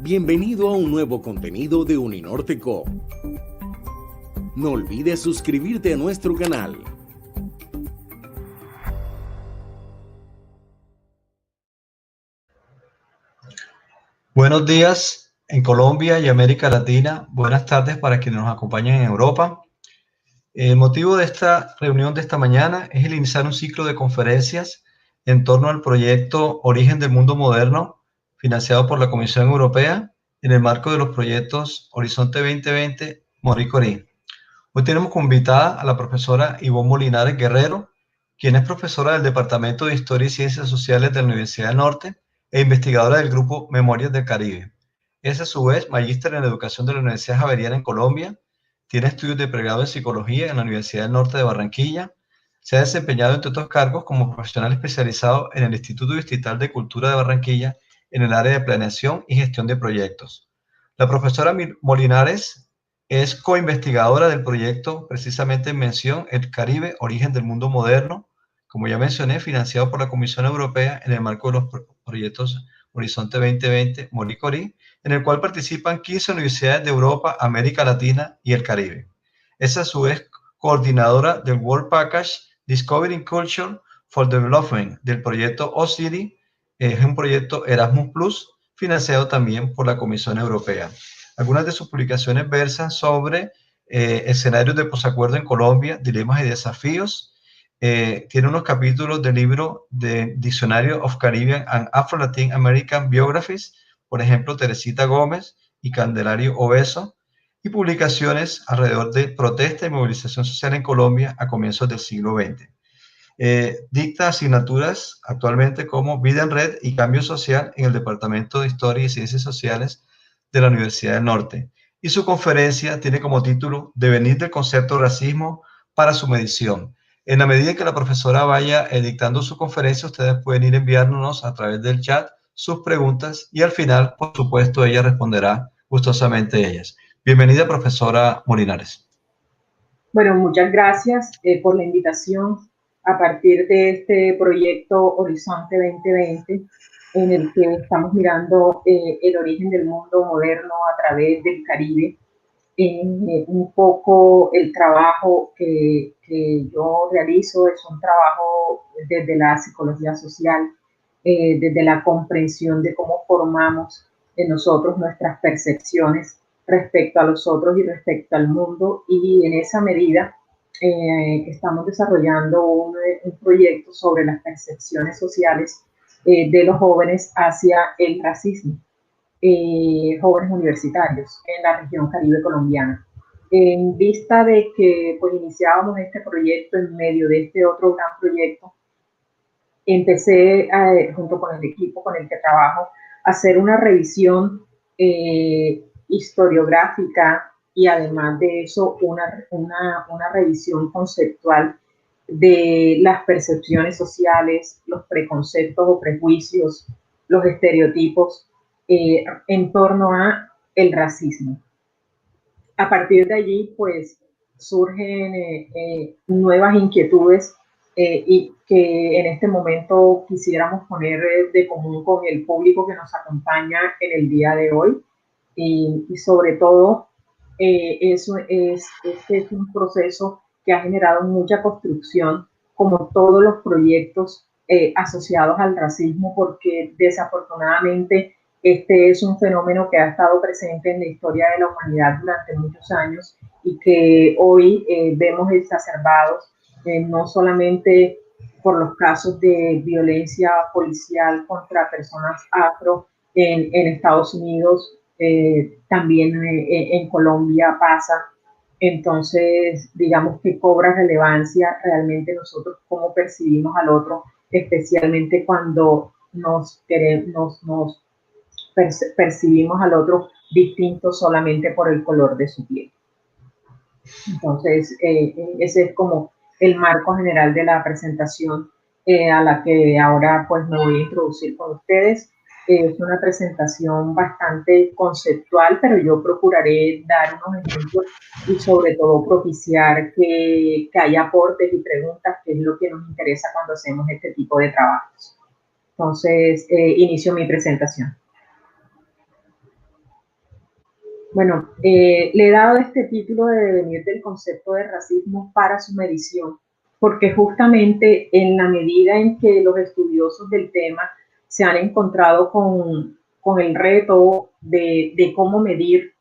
Bienvenido a un nuevo contenido de Uninorteco. No olvides suscribirte a nuestro canal. Buenos días en Colombia y América Latina. Buenas tardes para quienes nos acompañan en Europa. El motivo de esta reunión de esta mañana es el iniciar un ciclo de conferencias en torno al proyecto Origen del Mundo Moderno, financiado por la Comisión Europea en el marco de los proyectos Horizonte 2020, Marie Curie. Hoy tenemos como invitada a la profesora Ivonne Molinares Guerrero, quien es profesora del Departamento de Historia y Ciencias Sociales de la Universidad del Norte e investigadora del grupo Memorias del Caribe. Es a su vez magíster en Educación de la Universidad Javeriana en Colombia, tiene estudios de pregrado en Psicología en la Universidad del Norte de Barranquilla, se ha desempeñado entre otros cargos como profesional especializado en el Instituto Distrital de Cultura de Barranquilla en el área de planeación y gestión de proyectos. La profesora Molinares es coinvestigadora del proyecto precisamente en mención El Caribe, Origen del Mundo Moderno, como ya mencioné, financiado por la Comisión Europea en el marco de los proyectos Horizonte 2020, Marie Curie, en el cual participan 15 universidades de Europa, América Latina y el Caribe. Es a su vez coordinadora del World Package Discovering Culture for Development del proyecto OCIDI, es un proyecto Erasmus Plus, financiado también por la Comisión Europea. Algunas de sus publicaciones versan sobre escenarios de posacuerdo en Colombia, dilemas y desafíos. Tiene unos capítulos del libro de Dictionary of Caribbean and Afro-Latin American Biographies, por ejemplo, Teresita Gómez y Candelario Obeso, y publicaciones alrededor de protesta y movilización social en Colombia a comienzos del siglo XX. Dicta asignaturas actualmente como Vida en Red y Cambio Social en el Departamento de Historia y Ciencias Sociales de la Universidad del Norte. Y su conferencia tiene como título Devenir del concepto racismo para su medición. En la medida que la profesora vaya dictando su conferencia, ustedes pueden ir enviándonos a través del chat sus preguntas y al final, por supuesto, ella responderá gustosamente ellas. Bienvenida, profesora Molinares. Bueno, muchas gracias por la invitación a partir de este proyecto Horizonte 2020, en el que estamos mirando el origen del mundo moderno a través del Caribe. Un poco el trabajo que yo realizo es un trabajo desde la psicología social, desde la comprensión de cómo formamos en nosotros nuestras percepciones respecto a los otros y respecto al mundo, y en esa medida estamos desarrollando un proyecto sobre las percepciones sociales de los jóvenes hacia el racismo, jóvenes universitarios en la región Caribe colombiana. En vista de que pues iniciábamos este proyecto en medio de este otro gran proyecto, empecé junto con el equipo con el que trabajo a hacer una revisión historiográfica y además de eso una revisión conceptual de las percepciones sociales, los preconceptos o prejuicios, los estereotipos en torno a el racismo. A partir de allí, pues, surgen nuevas inquietudes y que en este momento quisiéramos poner de común con el público que nos acompaña en el día de hoy. Y sobre todo, este es un proceso que ha generado mucha construcción, como todos los proyectos asociados al racismo, porque desafortunadamente este es un fenómeno que ha estado presente en la historia de la humanidad durante muchos años y que hoy vemos exacerbados no solamente por los casos de violencia policial contra personas afro en Estados Unidos, también en Colombia pasa. Entonces, digamos que cobra relevancia realmente nosotros cómo percibimos al otro, especialmente cuando nos percibimos al otro distinto solamente por el color de su piel. Entonces, ese es como el marco general de la presentación a la que ahora pues me voy a introducir con ustedes. Es una presentación bastante conceptual, pero yo procuraré dar unos ejemplos y sobre todo propiciar que haya aportes y preguntas, que es lo que nos interesa cuando hacemos este tipo de trabajos. Entonces, inicio mi presentación. Bueno, le he dado este título de devenir del concepto de racismo para su medición, porque justamente en la medida en que los estudiosos del tema se han encontrado con el reto de cómo medir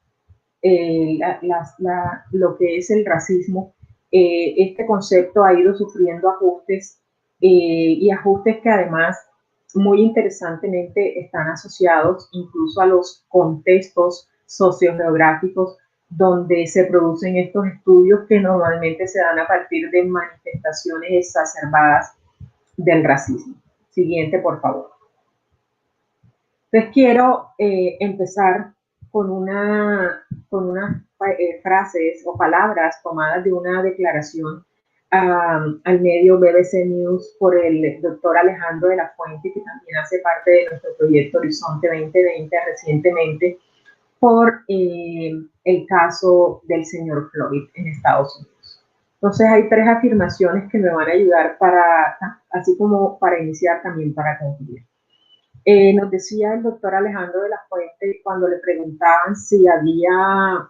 lo que es el racismo, este concepto ha ido sufriendo ajustes y ajustes que además muy interesantemente están asociados incluso a los contextos sociogeográficos donde se producen estos estudios que normalmente se dan a partir de manifestaciones exacerbadas del racismo. Siguiente, por favor. Entonces quiero empezar con unas frases o palabras tomadas de una declaración al medio BBC News por el doctor Alejandro de la Fuente, que también hace parte de nuestro proyecto Horizonte 2020 recientemente, por el caso del señor Floyd en Estados Unidos. Entonces hay 3 afirmaciones que me van a ayudar así como para iniciar, también para concluir. Nos decía el doctor Alejandro de la Fuente cuando le preguntaban si había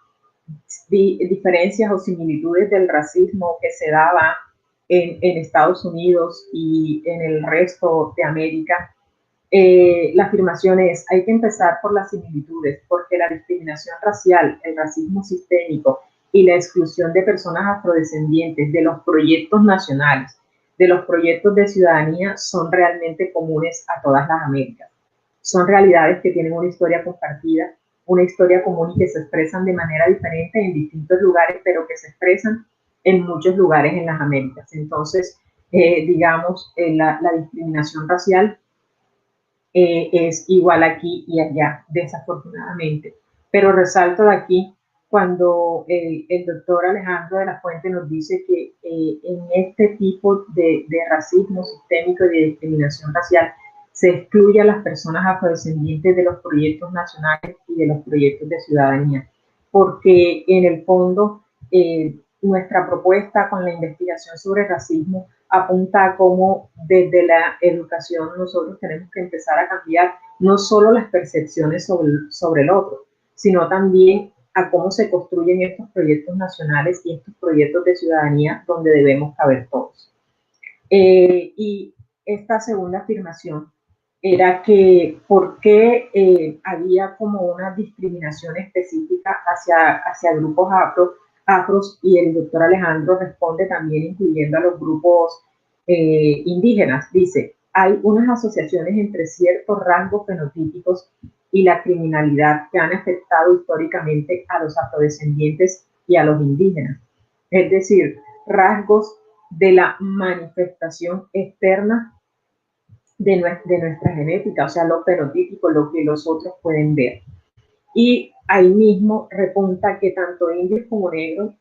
diferencias o similitudes del racismo que se daba en Estados Unidos y en el resto de América. La afirmación es, hay que empezar por las similitudes, porque la discriminación racial, el racismo sistémico y la exclusión de personas afrodescendientes de los proyectos nacionales, de los proyectos de ciudadanía, son realmente comunes a todas las Américas. Son realidades que tienen una historia compartida, una historia común y que se expresan de manera diferente en distintos lugares, pero que se expresan en muchos lugares en las Américas. Entonces, digamos, la discriminación racial es igual aquí y allá, desafortunadamente. Pero resalto de aquí cuando el doctor Alejandro de la Fuente nos dice que en este tipo de racismo sistémico y de discriminación racial se excluye a las personas afrodescendientes de los proyectos nacionales y de los proyectos de ciudadanía, porque en el fondo nuestra propuesta con la investigación sobre racismo apunta a cómo desde la educación nosotros tenemos que empezar a cambiar no solo las percepciones sobre el otro, sino también a cómo se construyen estos proyectos nacionales y estos proyectos de ciudadanía donde debemos caber todos. Y esta segunda afirmación era que por qué había como una discriminación específica hacia grupos afros, y el doctor Alejandro responde también incluyendo a los grupos indígenas. Dice, hay unas asociaciones entre ciertos rasgos fenotípicos y la criminalidad que han afectado históricamente a los afrodescendientes y a los indígenas. Es decir, rasgos de la manifestación externa de nuestra genética, o sea, lo fenotípico, lo que los otros pueden ver. Y ahí mismo repunta que tanto indio como negro,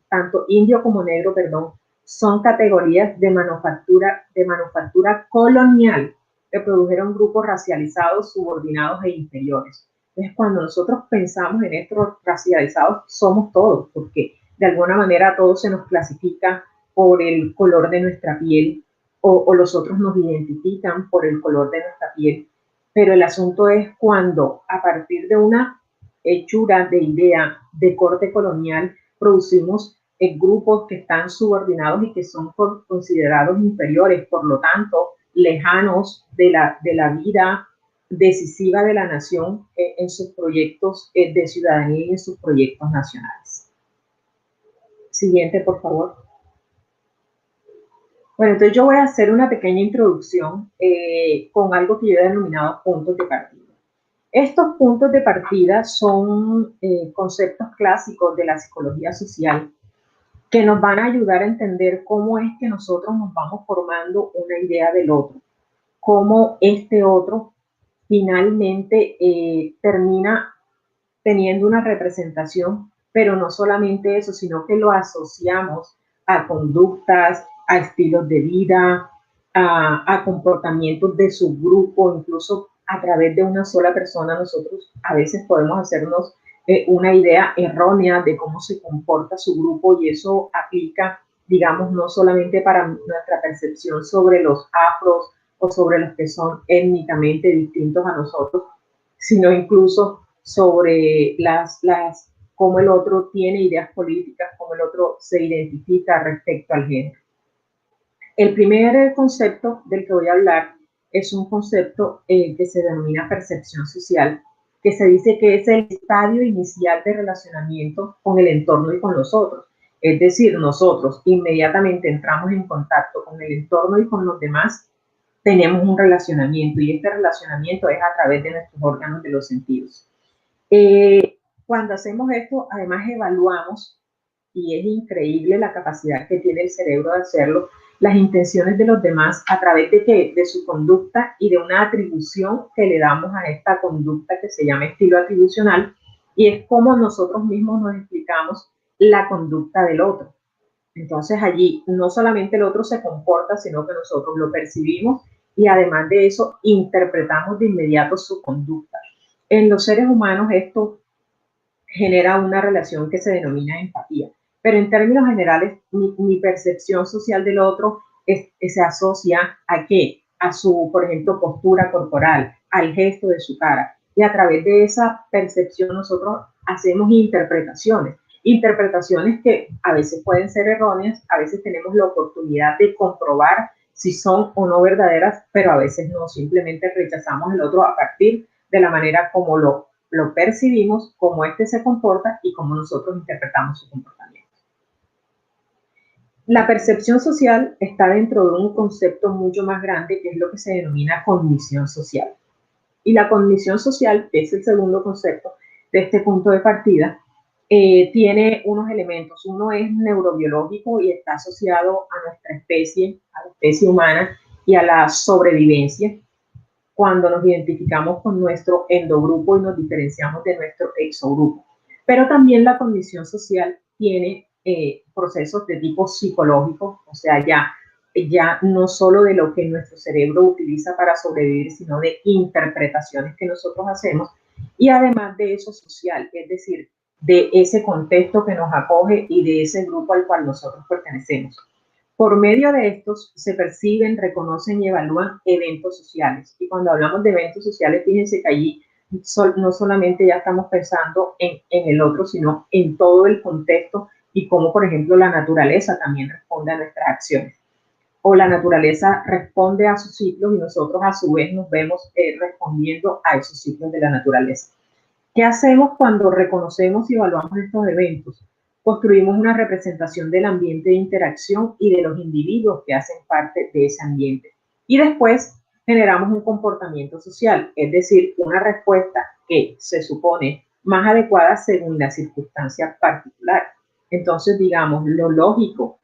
son categorías de manufactura colonial que produjeron grupos racializados, subordinados e inferiores. Entonces, cuando nosotros pensamos en estos racializados, somos todos, porque de alguna manera todos se nos clasifica por el color de nuestra piel, o los otros nos identifican por el color de nuestra piel. Pero el asunto es cuando a partir de una hechura de idea de corte colonial producimos grupos que están subordinados y que son considerados inferiores, por lo tanto lejanos de la vida decisiva de la nación en sus proyectos de ciudadanía y en sus proyectos nacionales. Siguiente, por favor. Bueno, entonces yo voy a hacer una pequeña introducción con algo que yo he denominado puntos de partida. Estos puntos de partida son conceptos clásicos de la psicología social que nos van a ayudar a entender cómo es que nosotros nos vamos formando una idea del otro, cómo este otro finalmente termina teniendo una representación, pero no solamente eso, sino que lo asociamos a conductas, a estilos de vida, a comportamientos de su grupo, incluso a través de una sola persona. Nosotros a veces podemos hacernos una idea errónea de cómo se comporta su grupo, y eso aplica, digamos, no solamente para nuestra percepción sobre los afros o sobre los que son étnicamente distintos a nosotros, sino incluso sobre las cómo el otro tiene ideas políticas, cómo el otro se identifica respecto al género. El primer concepto del que voy a hablar es un concepto que se denomina percepción social, que se dice que es el estadio inicial de relacionamiento con el entorno y con los otros. Es decir, nosotros inmediatamente entramos en contacto con el entorno y con los demás, tenemos un relacionamiento, y este relacionamiento es a través de nuestros órganos de los sentidos. Cuando hacemos esto, además evaluamos, y es increíble la capacidad que tiene el cerebro de hacerlo, las intenciones de los demás a través de qué, de su conducta y de una atribución que le damos a esta conducta que se llama estilo atribucional, y es como nosotros mismos nos explicamos la conducta del otro. Entonces allí no solamente el otro se comporta, sino que nosotros lo percibimos y además de eso interpretamos de inmediato su conducta. En los seres humanos esto genera una relación que se denomina empatía. Pero en términos generales, mi percepción social del otro se asocia a qué? A su, por ejemplo, postura corporal, al gesto de su cara. Y a través de esa percepción nosotros hacemos interpretaciones. Interpretaciones que a veces pueden ser erróneas, a veces tenemos la oportunidad de comprobar si son o no verdaderas, pero a veces no, simplemente rechazamos el otro a partir de la manera como lo percibimos, cómo éste se comporta y cómo nosotros interpretamos su comportamiento. La percepción social está dentro de un concepto mucho más grande, que es lo que se denomina cognición social. Y la cognición social, que es el segundo concepto de este punto de partida, tiene unos elementos. Uno es neurobiológico y está asociado a nuestra especie, a la especie humana y a la sobrevivencia, cuando nos identificamos con nuestro endogrupo y nos diferenciamos de nuestro exogrupo. Pero también la cognición social tiene procesos de tipo psicológico, o sea, ya no solo de lo que nuestro cerebro utiliza para sobrevivir, sino de interpretaciones que nosotros hacemos, y además de eso social, es decir, de ese contexto que nos acoge y de ese grupo al cual nosotros pertenecemos. Por medio de estos se perciben, reconocen y evalúan eventos sociales. Y cuando hablamos de eventos sociales, fíjense que allí no solamente ya estamos pensando en el otro, sino en todo el contexto y cómo, por ejemplo, la naturaleza también responde a nuestras acciones. O la naturaleza responde a sus ciclos y nosotros a su vez nos vemos respondiendo a esos ciclos de la naturaleza. ¿Qué hacemos cuando reconocemos y evaluamos estos eventos? Construimos una representación del ambiente de interacción y de los individuos que hacen parte de ese ambiente. Y después generamos un comportamiento social, es decir, una respuesta que se supone más adecuada según la circunstancia particular. Entonces, digamos, lo lógico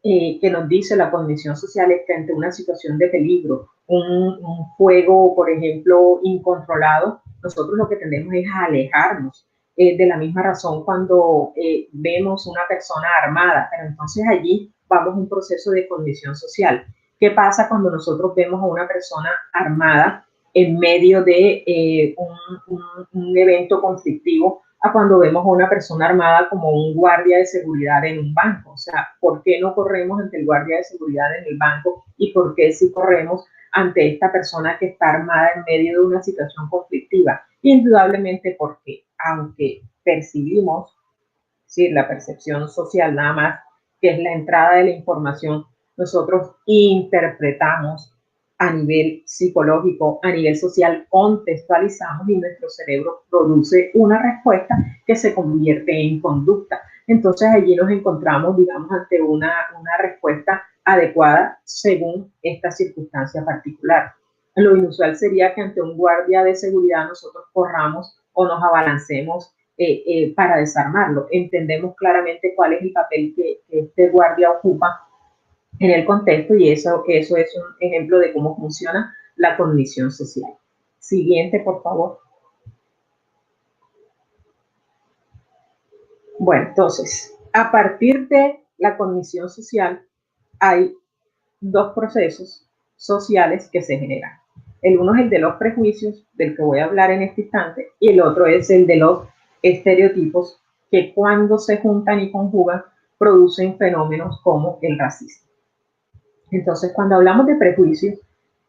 que nos dice la cognición social es que ante una situación de peligro, un fuego, por ejemplo, incontrolado, nosotros lo que tendemos es a alejarnos. De la misma razón cuando vemos una persona armada, pero entonces allí vamos a un proceso de cognición social. ¿Qué pasa cuando nosotros vemos a una persona armada en medio de un evento conflictivo, a cuando vemos a una persona armada como un guardia de seguridad en un banco? O sea, ¿por qué no corremos ante el guardia de seguridad en el banco y por qué sí corremos ante esta persona que está armada en medio de una situación conflictiva? Indudablemente porque, aunque percibimos, sí, la percepción social nada más, que es la entrada de la información, nosotros interpretamos a nivel psicológico, a nivel social, contextualizamos y nuestro cerebro produce una respuesta que se convierte en conducta. Entonces allí nos encontramos, digamos, ante una respuesta adecuada según esta circunstancia particular. Lo inusual sería que ante un guardia de seguridad nosotros corramos o nos abalancemos para desarmarlo. Entendemos claramente cuál es el papel que este guardia ocupa en el contexto, y eso es un ejemplo de cómo funciona la cognición social. Siguiente, por favor. Bueno, entonces, a partir de la cognición social hay dos procesos sociales que se generan. El uno es el de los prejuicios, del que voy a hablar en este instante, y el otro es el de los estereotipos, que cuando se juntan y conjugan producen fenómenos como el racismo. Entonces, cuando hablamos de prejuicios,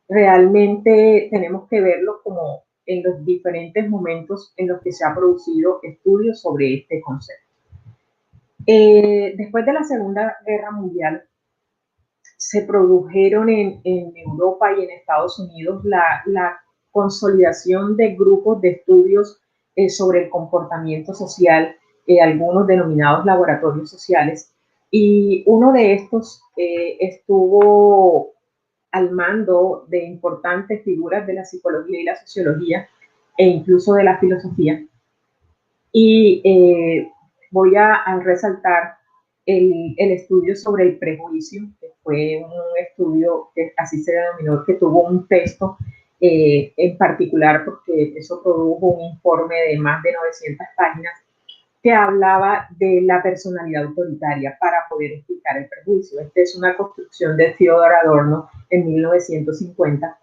realmente tenemos que verlo como en los diferentes momentos en los que se ha producido estudios sobre este concepto. Después de la Segunda Guerra Mundial, se produjeron en Europa y en Estados Unidos la consolidación de grupos de estudios sobre el comportamiento social, algunos denominados laboratorios sociales, y uno de estos estuvo al mando de importantes figuras de la psicología y la sociología, e incluso de la filosofía. Y voy a resaltar el estudio sobre el prejuicio, que fue un estudio que así se denominó, que tuvo un texto en particular, porque eso produjo un informe de más de 900 páginas que hablaba de la personalidad autoritaria para poder explicar el prejuicio. Esta es una construcción de Theodor Adorno en 1950,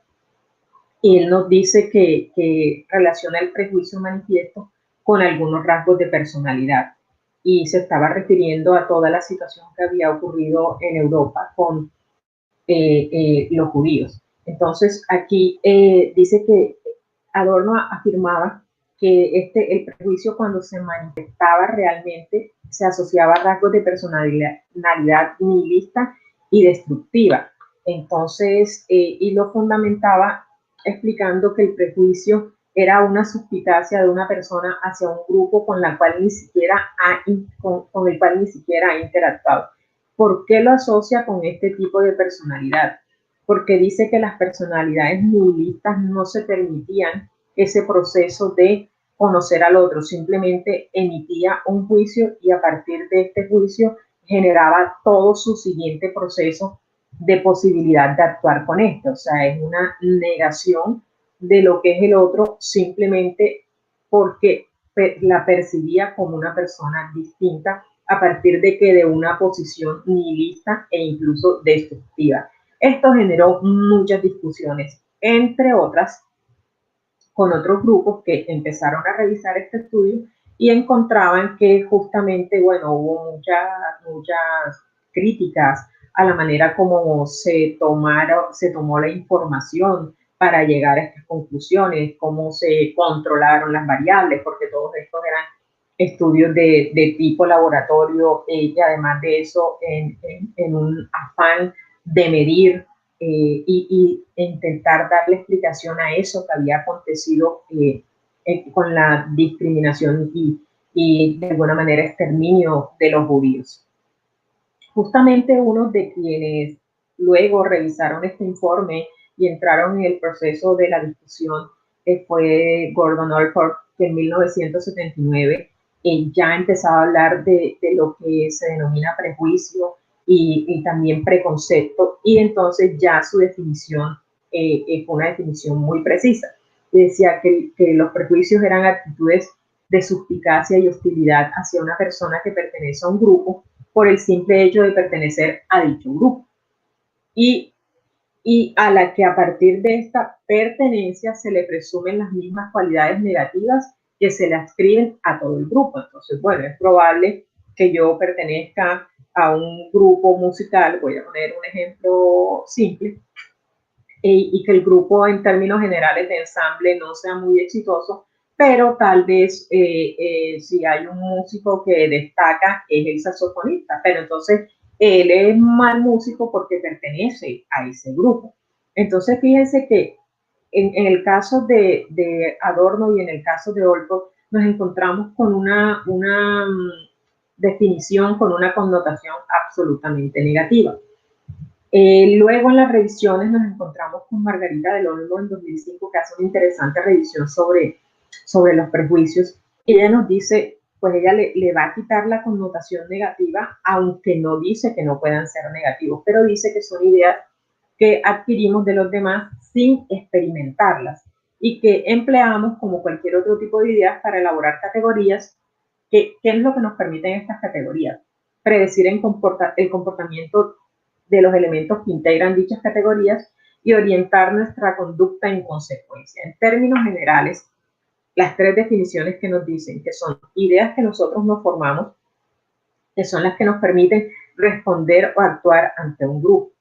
y él nos dice que relaciona el prejuicio manifiesto con algunos rasgos de personalidad, y se estaba refiriendo a toda la situación que había ocurrido en Europa con los judíos. Entonces, aquí dice que Adorno afirmaba que el prejuicio, cuando se manifestaba realmente, se asociaba a rasgos de personalidad nihilista y destructiva. Entonces, y lo fundamentaba explicando que el prejuicio era una suspicacia de una persona hacia un grupo con el cual ni siquiera ha interactuado. ¿Por qué lo asocia con este tipo de personalidad? Porque dice que las personalidades nihilistas no se permitían ese proceso de conocer al otro, simplemente emitía un juicio y a partir de este juicio generaba todo su siguiente proceso de posibilidad de actuar con esto. O sea, es una negación de lo que es el otro simplemente porque la percibía como una persona distinta a partir de que de una posición nihilista e incluso destructiva. Esto generó muchas discusiones, entre otras, con otros grupos que empezaron a revisar este estudio y encontraban que justamente, bueno, hubo muchas críticas a la manera como se tomó la información para llegar a estas conclusiones, cómo se controlaron las variables, porque todos estos eran estudios de tipo laboratorio, y además de eso en un afán de medir y intentar darle explicación a eso que había acontecido con la discriminación y de alguna manera exterminio de los judíos. Justamente uno de quienes luego revisaron este informe y entraron en el proceso de la discusión fue Gordon Allport, que en 1979 ya empezaba a hablar de lo que se denomina prejuicio y también preconcepto, y entonces ya su definición fue una definición muy precisa. Decía que los prejuicios eran actitudes de suspicacia y hostilidad hacia una persona que pertenece a un grupo por el simple hecho de pertenecer a dicho grupo, y a la que a partir de esta pertenencia se le presumen las mismas cualidades negativas que se le ascriben a todo el grupo. Entonces, bueno, es probable que yo pertenezca a un grupo musical, voy a poner un ejemplo simple, y que el grupo en términos generales de ensamble no sea muy exitoso, pero tal vez si hay un músico que destaca es el saxofonista, pero entonces él es mal músico porque pertenece a ese grupo. Entonces fíjense que en el caso de Adorno y en el caso de Allport nos encontramos con una definición, con una connotación absolutamente negativa. Luego en las revisiones nos encontramos con Margarita del Olmo en 2005, que hace una interesante revisión sobre los prejuicios. Ella nos dice, pues ella le va a quitar la connotación negativa, aunque no dice que no puedan ser negativos, pero dice que son ideas que adquirimos de los demás sin experimentarlas y que empleamos como cualquier otro tipo de ideas para elaborar categorías. ¿Qué es lo que nos permiten estas categorías? Predecir el comportamiento de los elementos que integran dichas categorías y orientar nuestra conducta en consecuencia. En términos generales, las tres definiciones que nos dicen que son ideas que nosotros nos formamos, que son las que nos permiten responder o actuar ante un grupo.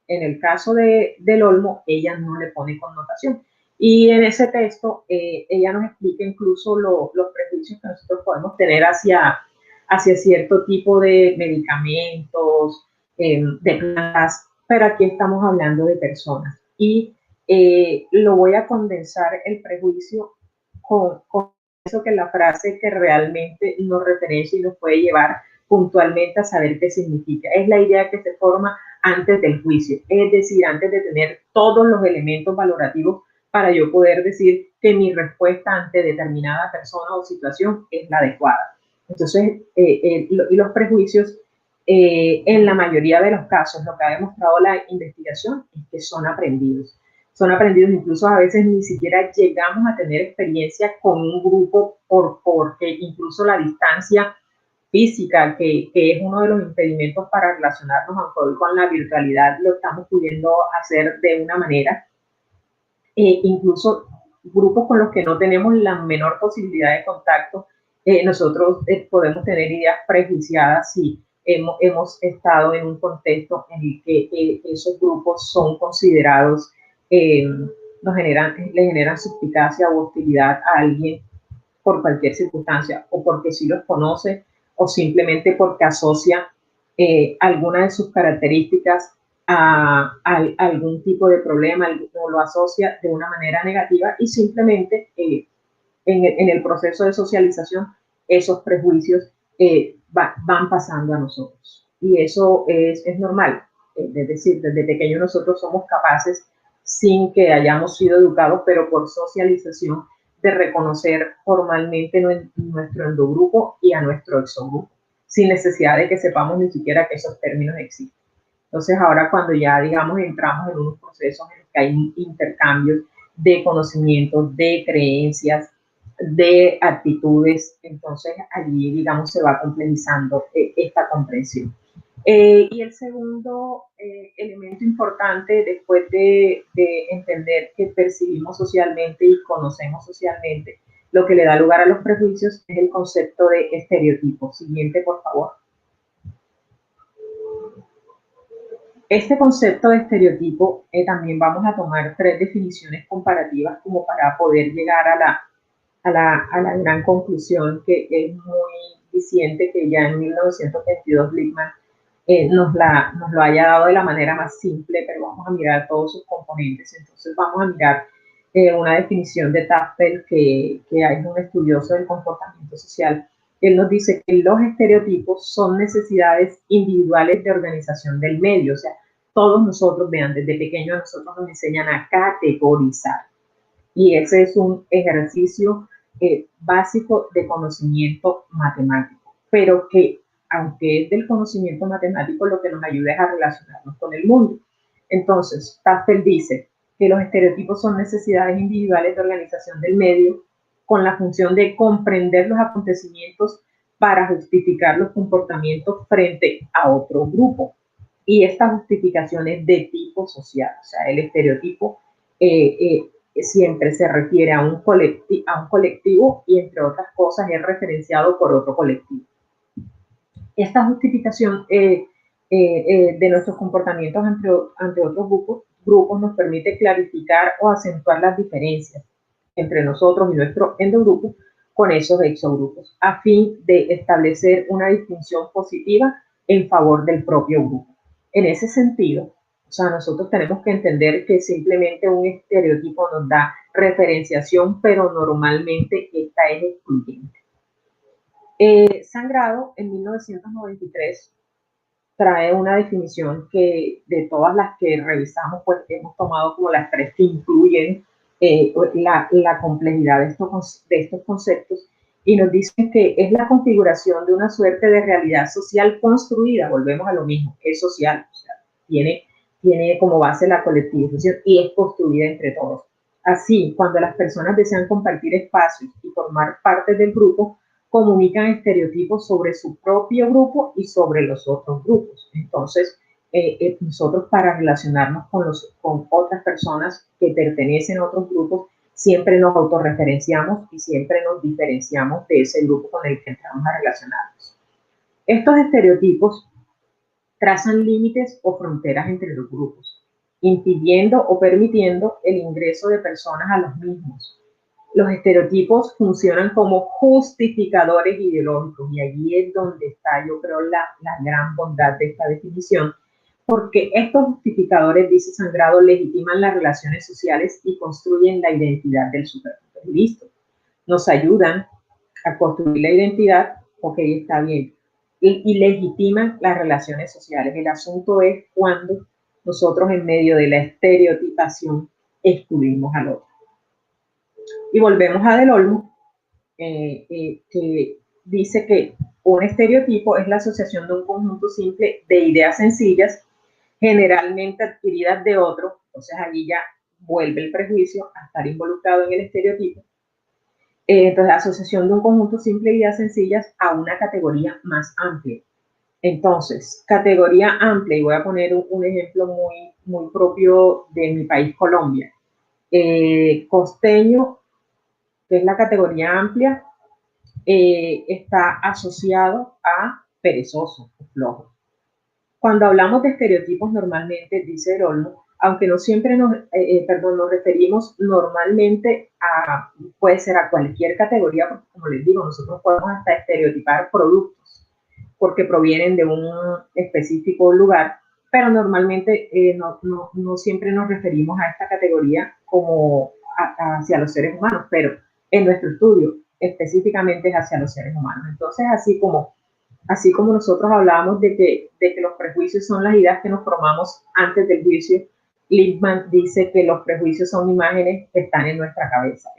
En el caso del Olmo, ella no le pone connotación. Y en ese texto ella nos explica incluso los prejuicios que nosotros podemos tener hacia cierto tipo de medicamentos, de plantas, pero aquí estamos hablando de personas. Y lo voy a condensar el prejuicio con eso, que la frase que realmente nos referencia y nos puede llevar puntualmente a saber qué significa. Es la idea que se forma antes del juicio, es decir, antes de tener todos los elementos valorativos para yo poder decir que mi respuesta ante determinada persona o situación es la adecuada. Entonces, los prejuicios, en la mayoría de los casos, lo que ha demostrado la investigación es que son aprendidos. Son aprendidos, incluso a veces ni siquiera llegamos a tener experiencia con un grupo porque incluso la distancia física, que es uno de los impedimentos para relacionarnos, aunque hoy con la virtualidad lo estamos pudiendo hacer de una manera, incluso grupos con los que no tenemos la menor posibilidad de contacto, nosotros podemos tener ideas prejuiciadas si hemos estado en un contexto en el que esos grupos son considerados, le generan suspicacia o hostilidad a alguien por cualquier circunstancia, o porque sí los conoce, o simplemente porque asocia alguna de sus características a algún tipo de problema, o lo asocia de una manera negativa, y simplemente en el proceso de socialización esos prejuicios van pasando a nosotros. Y eso es normal. Es decir, desde pequeños nosotros somos capaces, sin que hayamos sido educados, pero por socialización, de reconocer formalmente nuestro endogrupo y a nuestro exogrupo, sin necesidad de que sepamos ni siquiera que esos términos existen. Entonces, ahora cuando ya, digamos, entramos en unos procesos en los que hay intercambios de conocimientos, de creencias, de actitudes, entonces allí, digamos, se va complejizando esta comprensión. Y el segundo elemento importante, después de entender que percibimos socialmente y conocemos socialmente lo que le da lugar a los prejuicios, es el concepto de estereotipo. Siguiente, por favor. Este concepto de estereotipo, también vamos a tomar 3 definiciones comparativas como para poder llegar a la gran conclusión, que es muy diciente, que ya en 1922 Lippmann nos lo haya dado de la manera más simple, pero vamos a mirar todos sus componentes. Entonces vamos a mirar una definición de Tafel, que es un estudioso del comportamiento social. Él nos dice que los estereotipos son necesidades individuales de organización del medio. O sea, todos nosotros, vean, desde pequeños a nosotros nos enseñan a categorizar. Y ese es un ejercicio básico de conocimiento matemático, pero que, aunque es del conocimiento matemático, lo que nos ayuda es a relacionarnos con el mundo. Entonces, Tafel dice que los estereotipos son necesidades individuales de organización del medio, con la función de comprender los acontecimientos para justificar los comportamientos frente a otro grupo. Y esta justificación es de tipo social. O sea, el estereotipo siempre se refiere a un colectivo y, entre otras cosas, es referenciado por otro colectivo. Esta justificación de nuestros comportamientos ante otros grupos nos permite clarificar o acentuar las diferencias entre nosotros y nuestro endogrupo con esos exogrupos, a fin de establecer una distinción positiva en favor del propio grupo. En ese sentido, o sea, nosotros tenemos que entender que simplemente un estereotipo nos da referenciación, pero normalmente esta es excluyente. Sangrado, en 1993, trae una definición que, de todas las que revisamos, pues hemos tomado como las 3 que incluyen la complejidad de estos conceptos, y nos dicen que es la configuración de una suerte de realidad social construida. Volvemos a lo mismo, es social, o sea, tiene como base la colectivización y es construida entre todos. Así, cuando las personas desean compartir espacios y formar parte del grupo, comunican estereotipos sobre su propio grupo y sobre los otros grupos. Entonces, nosotros, para relacionarnos con otras personas que pertenecen a otros grupos, siempre nos autorreferenciamos y siempre nos diferenciamos de ese grupo con el que entramos a relacionarnos. Estos estereotipos trazan límites o fronteras entre los grupos. impidiendo o permitiendo el ingreso de personas a los mismos. Los estereotipos funcionan como justificadores ideológicos y allí es donde está, yo creo, la gran bondad de esta definición, porque estos justificadores, dice Sangrado, legitiman las relaciones sociales y construyen la identidad del sujeto. Listo. Nos ayudan a construir la identidad, ok, está bien, y legitiman las relaciones sociales. El asunto es cuando nosotros en medio de la estereotipación excluimos al otro. Y volvemos a Del Olmo, que dice que un estereotipo es la asociación de un conjunto simple de ideas sencillas, generalmente adquiridas de otro. Entonces allí ya vuelve el prejuicio a estar involucrado en el estereotipo. Entonces, asociación de un conjunto simple de ideas sencillas a una categoría más amplia. Entonces, categoría amplia, y voy a poner un ejemplo muy propio de mi país, Colombia. Costeño, que es la categoría amplia, está asociado a perezoso, flojo. Cuando hablamos de estereotipos normalmente, dice el Olmo, aunque no siempre nos referimos normalmente a, puede ser a cualquier categoría, porque como les digo, nosotros podemos hasta estereotipar productos, porque provienen de un específico lugar, pero normalmente no siempre nos referimos a esta categoría como hacia los seres humanos, pero en nuestro estudio específicamente es hacia los seres humanos. Entonces, así como nosotros hablábamos de que los prejuicios son las ideas que nos formamos antes del juicio, Lippmann dice que los prejuicios son imágenes que están en nuestra cabeza.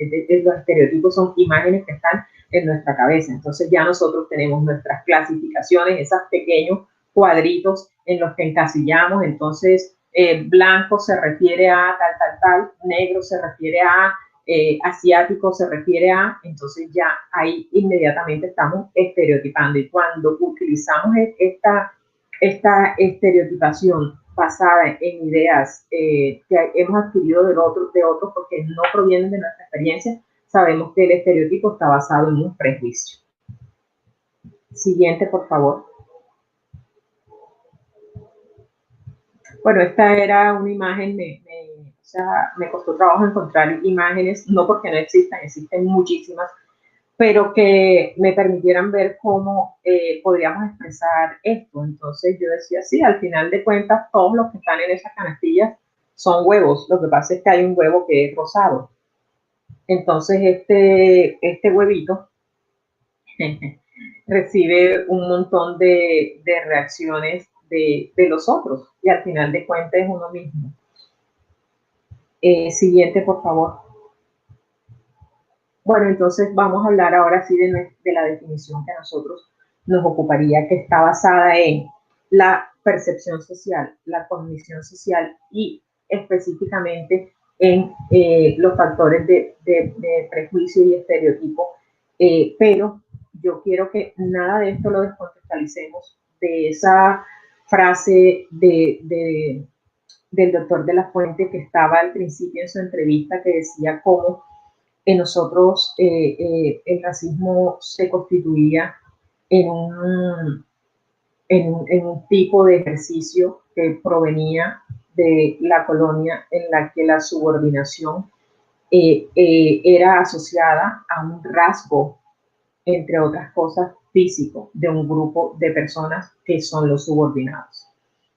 Los estereotipos son imágenes que están en nuestra cabeza. Entonces ya nosotros tenemos nuestras clasificaciones, esos pequeños cuadritos en los que encasillamos. Entonces, blanco se refiere a tal, negro se refiere a asiático se refiere a, entonces ya ahí inmediatamente estamos estereotipando. Y cuando utilizamos esta estereotipación basada en ideas que hemos adquirido de otros porque no provienen de nuestra experiencia, sabemos que el estereotipo está basado en un prejuicio. Siguiente, por favor. Bueno, esta era una imagen, me costó trabajo encontrar imágenes, no porque no existan, existen muchísimas, pero que me permitieran ver cómo podríamos expresar esto. Entonces yo decía, sí, al final de cuentas, todos los que están en esas canastillas son huevos. Lo que pasa es que hay un huevo que es rosado. Entonces este huevito recibe un montón de reacciones de los otros y al final de cuentas es uno mismo. Siguiente, por favor. Bueno, entonces vamos a hablar ahora sí de la definición que a nosotros nos ocuparía, que está basada en la percepción social, la cognición social y específicamente en los factores de prejuicio y estereotipo. Pero yo quiero que nada de esto lo descontextualicemos de esa frase del doctor de la Fuente que estaba al principio en su entrevista, que decía cómo en nosotros el racismo se constituía en un tipo de ejercicio que provenía de la colonia en la que la subordinación era asociada a un rasgo, entre otras cosas, físico de un grupo de personas que son los subordinados.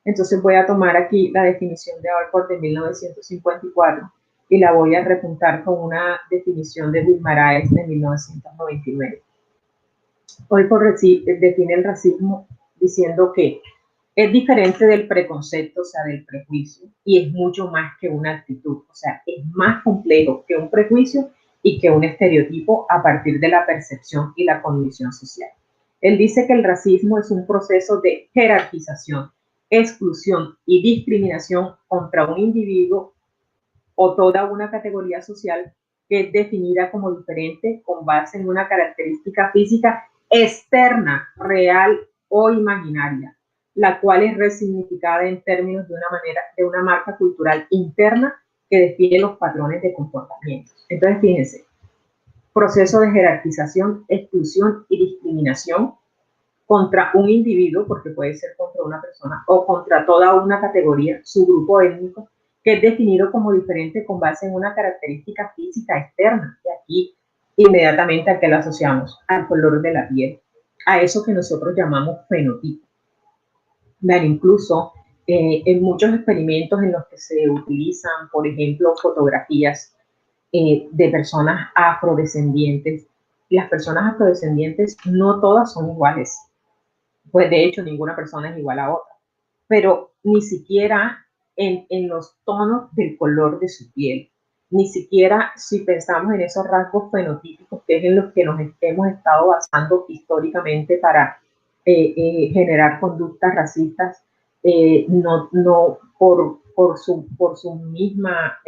Entonces voy a tomar aquí la definición de Alport de 1954 y la voy a repuntar con una definición de Guimaraes de 1999. Alport define el racismo diciendo que es diferente del preconcepto, o sea, del prejuicio, y es mucho más que una actitud, o sea, es más complejo que un prejuicio y que un estereotipo a partir de la percepción y la cognición social. Él dice que el racismo es un proceso de jerarquización, exclusión y discriminación contra un individuo o toda una categoría social que es definida como diferente con base en una característica física externa, real o imaginaria, la cual es resignificada en términos de una marca cultural interna que define los patrones de comportamiento. Entonces, fíjense, proceso de jerarquización, exclusión y discriminación contra un individuo, porque puede ser contra una persona, o contra toda una categoría, su grupo étnico, que es definido como diferente con base en una característica física externa. Y aquí inmediatamente a qué lo asociamos, al color de la piel, a eso que nosotros llamamos fenotipo. Vean, incluso en muchos experimentos en los que se utilizan, por ejemplo, fotografías de personas afrodescendientes, las personas afrodescendientes no todas son iguales, pues de hecho ninguna persona es igual a otra, pero ni siquiera en los tonos del color de su piel, ni siquiera si pensamos en esos rasgos fenotípicos que es en los que nos hemos estado basando históricamente para generar conductas racistas, no por su misma,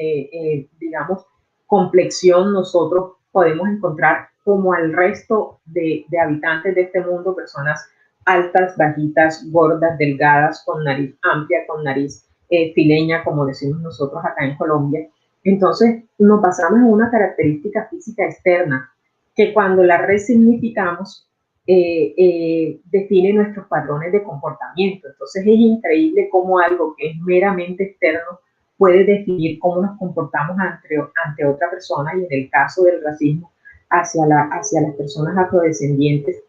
digamos, complexión, nosotros podemos encontrar como al resto de habitantes de este mundo, personas altas, bajitas, gordas, delgadas, con nariz amplia, con nariz fileña, como decimos nosotros acá en Colombia. Entonces, nos basamos en una característica física externa que cuando la resignificamos, define nuestros patrones de comportamiento. Entonces, es increíble cómo algo que es meramente externo puede definir cómo nos comportamos ante otra persona, y en el caso del racismo, hacia las personas afrodescendientes,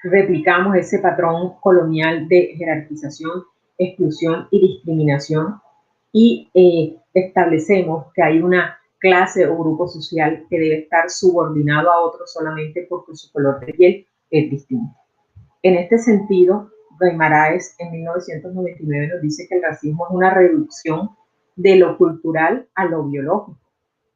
replicamos ese patrón colonial de jerarquización, exclusión y discriminación, y establecemos que hay una clase o grupo social que debe estar subordinado a otro solamente porque su color de piel es distinto. En este sentido, Guimaraes en 1999 nos dice que el racismo es una reducción de lo cultural a lo biológico.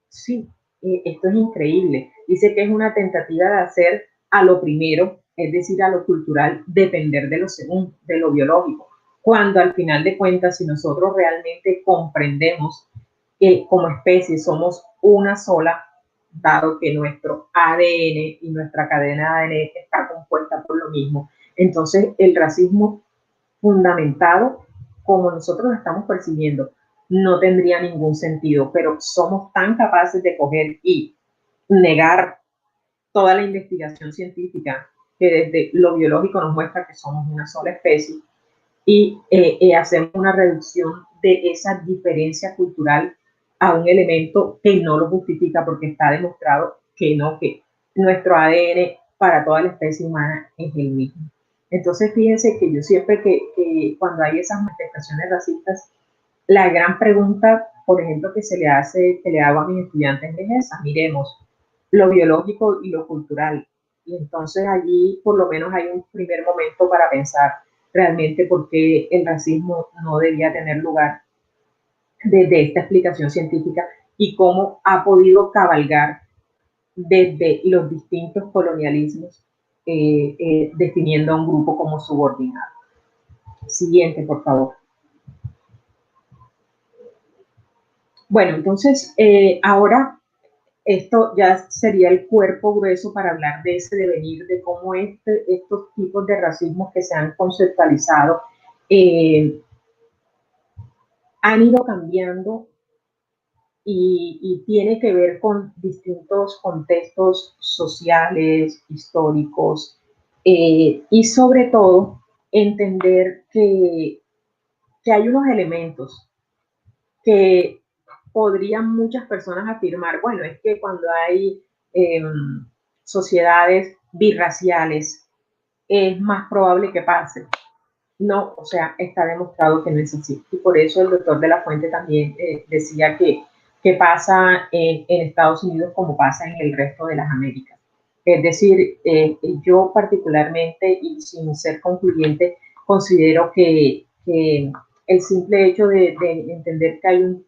Sí, esto es increíble. Dice que es una tentativa de hacer a lo primero, es decir, a lo cultural, depender de lo segundo, de lo biológico. Cuando al final de cuentas, si nosotros realmente comprendemos que como especie somos una sola, dado que nuestro ADN y nuestra cadena de ADN está compuesta por lo mismo, entonces el racismo fundamentado, como nosotros lo estamos percibiendo, no tendría ningún sentido, pero somos tan capaces de coger y negar toda la investigación científica que desde lo biológico nos muestra que somos una sola especie, y hacemos una reducción de esa diferencia cultural a un elemento que no lo justifica, porque está demostrado que no, que nuestro ADN para toda la especie humana es el mismo. Entonces, fíjense que yo siempre que cuando hay esas manifestaciones racistas, la gran pregunta, por ejemplo, que le hago a mis estudiantes es esa: miremos lo biológico y lo cultural. Y entonces allí por lo menos hay un primer momento para pensar realmente por qué el racismo no debía tener lugar desde esta explicación científica, y cómo ha podido cabalgar desde los distintos colonialismos, definiendo a un grupo como subordinado. Siguiente, por favor. Bueno, entonces ahora esto ya sería el cuerpo grueso para hablar de ese devenir, de cómo estos tipos de racismo que se han conceptualizado han ido cambiando, y tiene que ver con distintos contextos sociales, históricos, y sobre todo entender que hay unos elementos que podrían muchas personas afirmar, bueno, es que cuando hay eh, sociedades birraciales es más probable que pase. No, o sea, está demostrado que no es así. Y por eso el doctor de la Fuente también decía que pasa en Estados Unidos como pasa en el resto de las Américas. Es decir, yo particularmente, y sin ser concluyente, considero que el simple hecho de entender que hay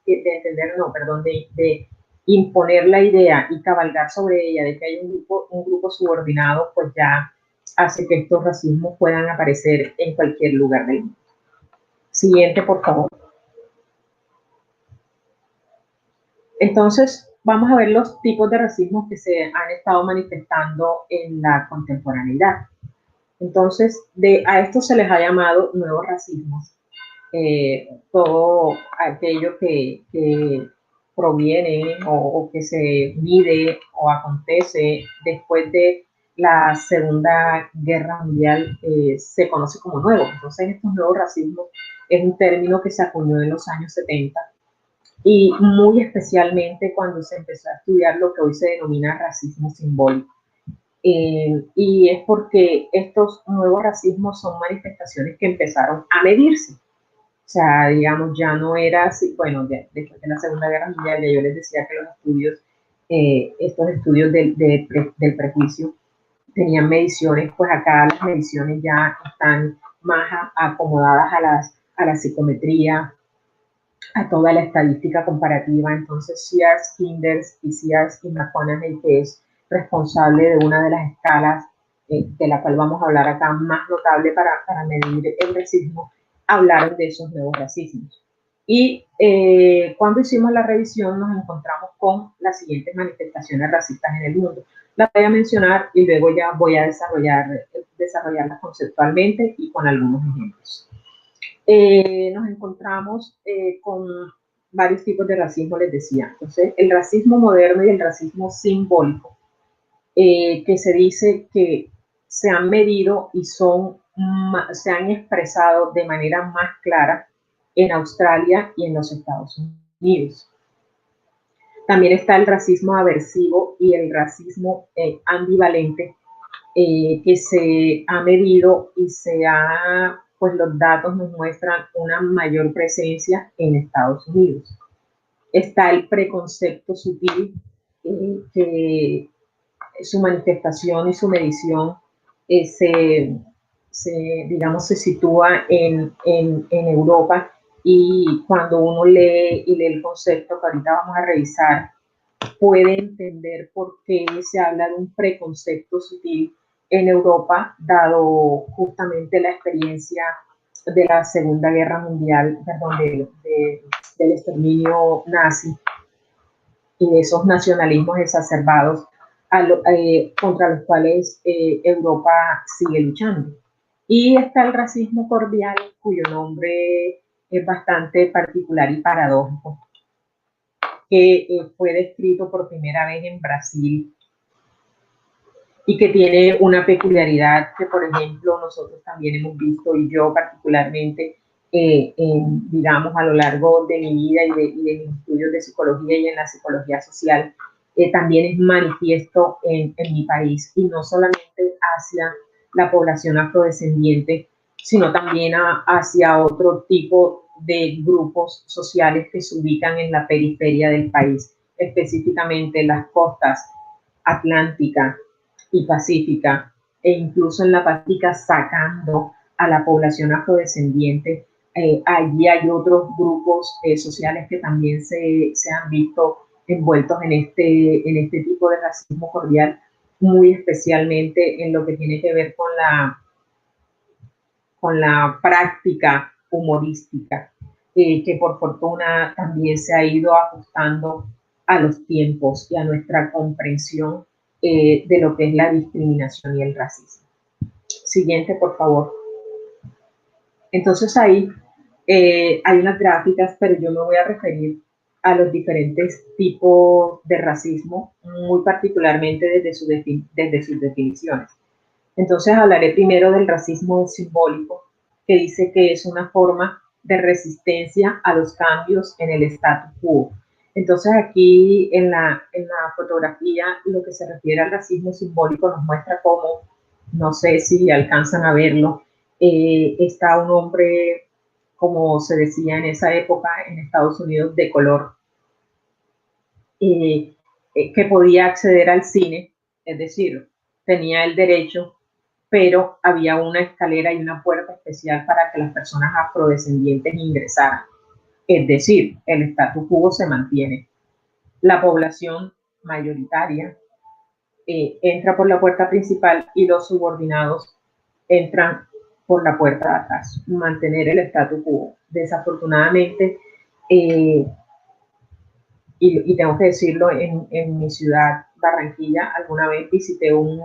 de imponer la idea y cabalgar sobre ella de que hay un grupo subordinado, pues ya hace que estos racismos puedan aparecer en cualquier lugar del mundo. Siguiente, por favor. Entonces, vamos a ver los tipos de racismo que se han estado manifestando en la contemporaneidad. Entonces, a esto se les ha llamado nuevos racismos. Todo aquello que proviene o que se mide o acontece después de la Segunda Guerra Mundial se conoce como nuevo. Entonces, estos nuevos racismos es un término que se acuñó en los años 70 y muy especialmente cuando se empezó a estudiar lo que hoy se denomina racismo simbólico. Y es porque estos nuevos racismos son manifestaciones que empezaron a medirse. O sea, digamos, ya no era así, bueno, después de la Segunda Guerra Mundial, ya yo les decía que los estudios, estos estudios del prejuicio, tenían mediciones, pues acá las mediciones ya están más acomodadas a la psicometría, a toda la estadística comparativa. Entonces, Sears-Kinders y Sears y McConaughey, que es responsable de una de las escalas de la cual vamos a hablar acá, más notable para medir el racismo, hablaron de esos nuevos racismos. Y cuando hicimos la revisión nos encontramos con las siguientes manifestaciones racistas en el mundo. Las voy a mencionar y luego ya voy a desarrollarlas conceptualmente y con algunos ejemplos. Nos encontramos con varios tipos de racismo, les decía. Entonces, el racismo moderno y el racismo simbólico, que se dice que se han medido y se han expresado de manera más clara en Australia y en los Estados Unidos. También está el racismo aversivo y el racismo ambivalente, que se ha medido y pues los datos nos muestran una mayor presencia en Estados Unidos. Está el preconcepto sutil, que su manifestación y su medición digamos, se sitúa en Europa, y cuando uno lee el concepto que ahorita vamos a revisar, puede entender por qué se habla de un preconcepto sutil en Europa, dado justamente la experiencia de la Segunda Guerra Mundial, perdón, del exterminio nazi y de esos nacionalismos exacerbados contra los cuales Europa sigue luchando. Y está el racismo cordial, cuyo nombre es bastante particular y paradójico, que fue descrito por primera vez en Brasil y que tiene una peculiaridad que, por ejemplo, nosotros también hemos visto, y yo particularmente, digamos, a lo largo de mi vida y de mis estudios de psicología y en la psicología social, también es manifiesto en mi país, y no solamente hacia la población afrodescendiente, sino también hacia otro tipo de grupos sociales que se ubican en la periferia del país, específicamente en las costas atlántica y pacífica, e incluso en la Pacífica, sacando a la población afrodescendiente. Allí hay otros grupos sociales que también se han visto envueltos en este tipo de racismo cordial, muy especialmente en lo que tiene que ver con la práctica humorística, que por fortuna también se ha ido ajustando a los tiempos y a nuestra comprensión de lo que es la discriminación y el racismo. Siguiente, por favor. Entonces ahí hay unas gráficas, pero yo me voy a referir a los diferentes tipos de racismo, muy particularmente desde sus definiciones. Entonces hablaré primero del racismo simbólico, que dice que es una forma de resistencia a los cambios en el status quo. Entonces aquí en la fotografía, lo que se refiere al racismo simbólico nos muestra cómo, no sé si alcanzan a verlo, está un hombre, como se decía en esa época en Estados Unidos, de color, que podía acceder al cine, es decir, tenía el derecho, pero había una escalera y una puerta especial para que las personas afrodescendientes ingresaran. Es decir, el status quo se mantiene. La población mayoritaria entra por la puerta principal y los subordinados entran por la puerta de atrás. Mantener el status quo. Desafortunadamente, y tengo que decirlo, en mi ciudad, Barranquilla, alguna vez visité un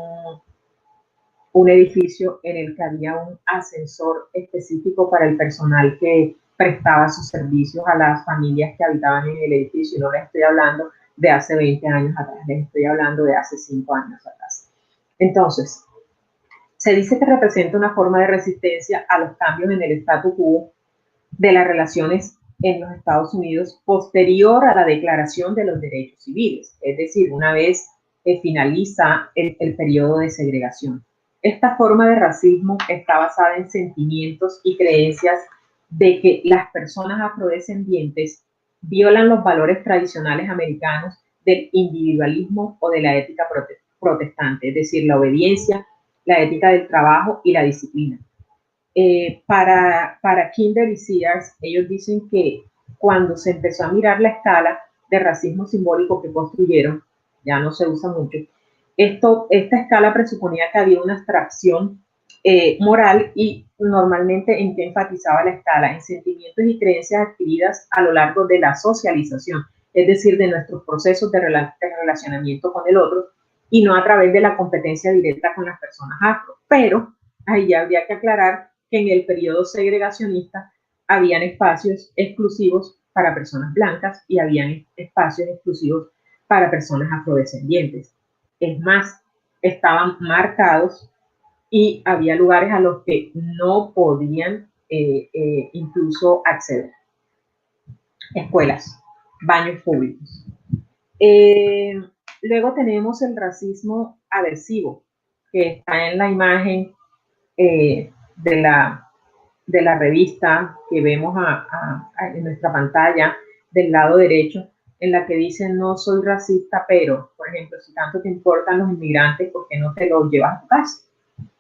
edificio en el que había un ascensor específico para el personal que prestaba sus servicios a las familias que habitaban en el edificio. No les estoy hablando de hace 20 años atrás, les estoy hablando de hace 5 años atrás. Entonces, se dice que representa una forma de resistencia a los cambios en el status quo, de las relaciones en los Estados Unidos posterior a la Declaración de los Derechos Civiles, es decir, una vez finaliza el periodo de segregación. Esta forma de racismo está basada en sentimientos y creencias de que las personas afrodescendientes violan los valores tradicionales americanos del individualismo o de la ética protestante, es decir, la obediencia, la ética del trabajo y la disciplina. Para Kinder y Sears, ellos dicen que cuando se empezó a mirar la escala de racismo simbólico que construyeron, ya no se usa mucho, esta escala presuponía que había una abstracción moral y normalmente en qué enfatizaba la escala, en sentimientos y creencias adquiridas a lo largo de la socialización, es decir, de nuestros procesos de relacionamiento con el otro y no a través de la competencia directa con las personas afro. Pero ahí ya habría que aclarar que en el periodo segregacionista habían espacios exclusivos para personas blancas y habían espacios exclusivos para personas afrodescendientes. Es más, estaban marcados y había lugares a los que no podían incluso acceder. Escuelas, baños públicos. Luego tenemos el racismo aversivo, que está en la imagen de la revista que vemos en nuestra pantalla del lado derecho, en la que dice no soy racista, pero, por ejemplo, si tanto te importan los inmigrantes, ¿por qué no te los llevas a tu casa?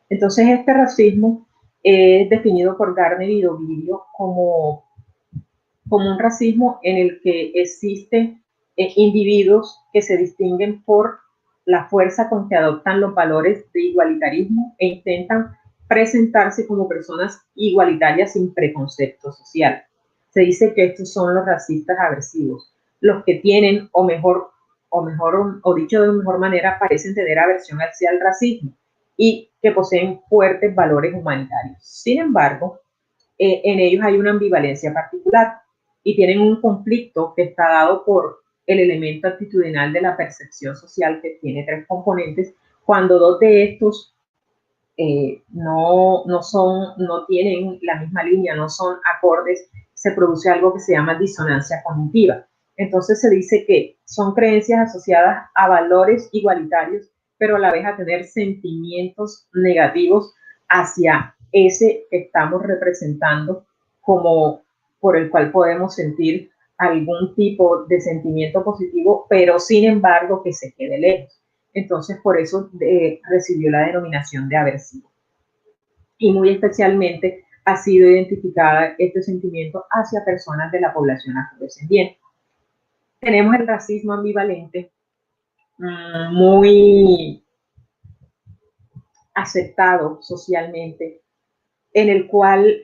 Entonces, este racismo es definido por Gardner y Dovidio como un racismo en el que existen individuos que se distinguen por la fuerza con que adoptan los valores de igualitarismo e intentan presentarse como personas igualitarias sin preconcepto social. Se dice que estos son los racistas aversivos, los que tienen, o dicho de mejor manera, parecen tener aversión hacia el racismo y que poseen fuertes valores humanitarios. Sin embargo, en ellos hay una ambivalencia particular y tienen un conflicto que está dado por el elemento actitudinal de la percepción social, que tiene tres componentes. Cuando dos de estos no tienen la misma línea, no son acordes, se produce algo que se llama disonancia cognitiva. Entonces se dice que son creencias asociadas a valores igualitarios, pero a la vez a tener sentimientos negativos hacia ese que estamos representando, como por el cual podemos sentir algún tipo de sentimiento positivo, pero sin embargo que se quede lejos. Entonces, por eso recibió la denominación de aversivo. Y muy especialmente ha sido identificada este sentimiento hacia personas de la población afrodescendiente. Tenemos el racismo ambivalente, muy aceptado socialmente, en el cual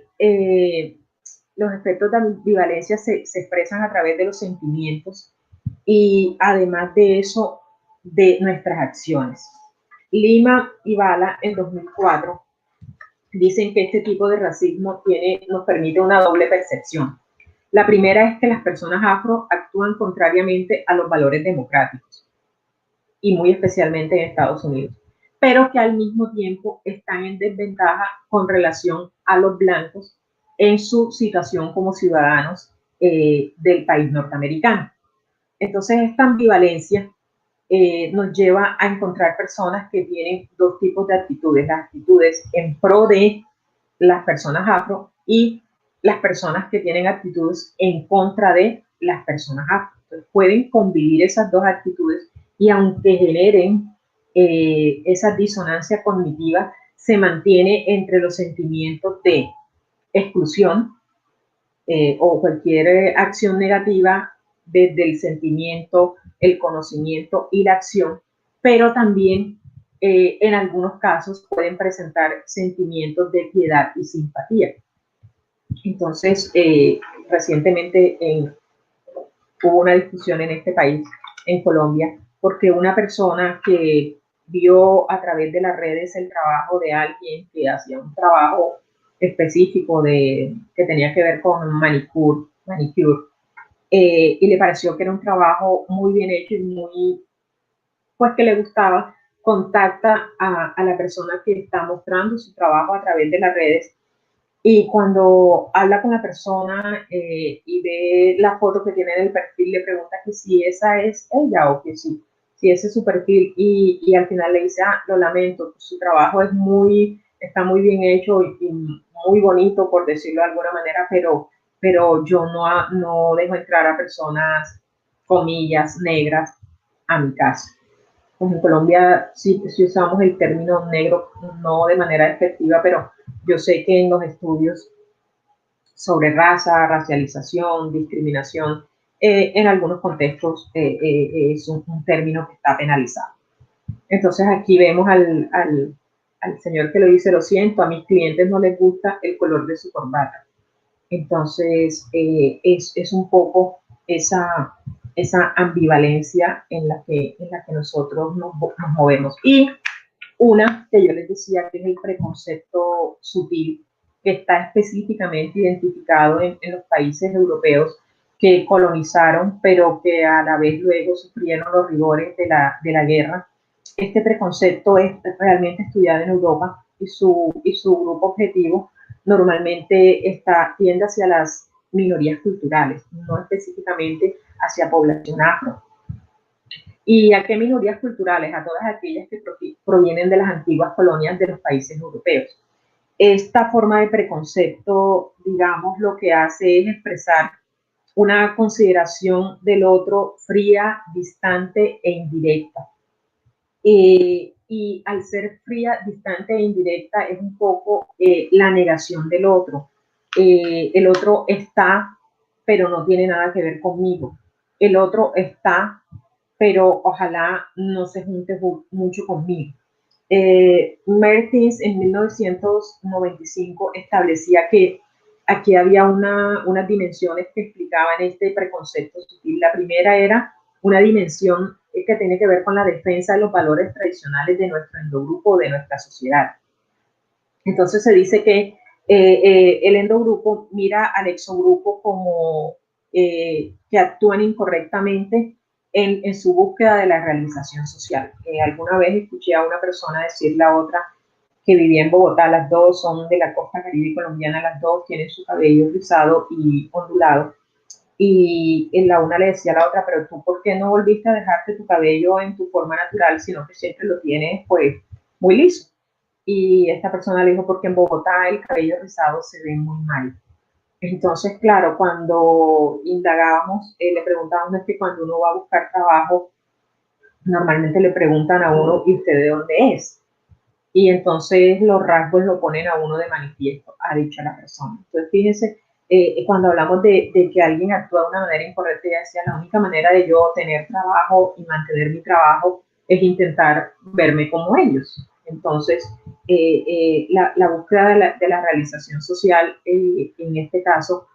los efectos de ambivalencia se expresan a través de los sentimientos y además de eso, de nuestras acciones. Lima y Bala en 2004 dicen que este tipo de racismo nos permite una doble percepción. La primera es que las personas afro actúan contrariamente a los valores democráticos y muy especialmente en Estados Unidos, pero que al mismo tiempo están en desventaja con relación a los blancos en su situación como ciudadanos del país norteamericano. Entonces, esta ambivalencia nos lleva a encontrar personas que tienen dos tipos de actitudes, las actitudes en pro de las personas afro y las personas que tienen actitudes en contra de las personas afro. Entonces, pueden convivir esas dos actitudes y aunque generen esa disonancia cognitiva, se mantiene entre los sentimientos de exclusión o cualquier acción negativa desde el sentimiento, el conocimiento y la acción, pero también en algunos casos pueden presentar sentimientos de piedad y simpatía. Entonces, recientemente hubo una discusión en este país, en Colombia, porque una persona que vio a través de las redes el trabajo de alguien que hacía un trabajo específico que tenía que ver con manicure, y le pareció que era un trabajo muy bien hecho y pues que le gustaba, contacta a la persona que está mostrando su trabajo a través de las redes Y cuando habla con la persona y ve la foto que tiene en el perfil, le pregunta que si esa es ella o que sí, si ese es su perfil. Y al final le dice, ah, lo lamento, su trabajo es está muy bien hecho y muy bonito, por decirlo de alguna manera, pero yo no dejo entrar a personas, comillas, negras a mi casa. Pues en Colombia sí usamos el término negro, no de manera efectiva, pero yo sé que en los estudios sobre raza, racialización, discriminación, en algunos contextos es un término que está penalizado. Entonces aquí vemos al señor que lo dice, lo siento, a mis clientes no les gusta el color de su corbata. Entonces es un poco esa ambivalencia en la que nosotros nos movemos. Y una que yo les decía que es el preconcepto sutil, que está específicamente identificado en los países europeos que colonizaron, pero que a la vez luego sufrieron los rigores de la guerra. Este preconcepto es realmente estudiado en Europa y su grupo objetivo normalmente tiende hacia las minorías culturales, no específicamente hacia población afro. ¿Y a qué minorías culturales? A todas aquellas que provienen de las antiguas colonias de los países europeos. Esta forma de preconcepto, digamos, lo que hace es expresar una consideración del otro fría, distante e indirecta. Y al ser fría, distante e indirecta es un poco la negación del otro. El otro está, pero no tiene nada que ver conmigo. El otro está, pero ojalá no se junte mucho conmigo. Mertens en 1995 establecía que aquí había unas dimensiones que explicaban este preconcepto sutil. La primera era una dimensión que tiene que ver con la defensa de los valores tradicionales de nuestro endogrupo, de nuestra sociedad. Entonces se dice que el endogrupo mira al exogrupo como que actúan incorrectamente en su búsqueda de la realización social. Alguna vez escuché a una persona decirle a otra que vivía en Bogotá, las dos son de la costa caribe colombiana, las dos tienen su cabello rizado y ondulado, y en la una le decía a la otra, pero tú, ¿por qué no volviste a dejarte tu cabello en tu forma natural, sino que siempre lo tienes, pues, muy liso? Y esta persona le dijo, porque en Bogotá el cabello rizado se ve muy mal. Entonces, claro, cuando indagábamos, le preguntábamos, es que cuando uno va a buscar trabajo, normalmente le preguntan a uno, ¿y usted de dónde es? Y entonces los rasgos lo ponen a uno de manifiesto, ha dicho la persona. Entonces, fíjense, cuando hablamos de que alguien actúa de una manera incorrecta, ya decía, la única manera de yo tener trabajo y mantener mi trabajo es intentar verme como ellos. Entonces, la búsqueda de la realización social, en este caso,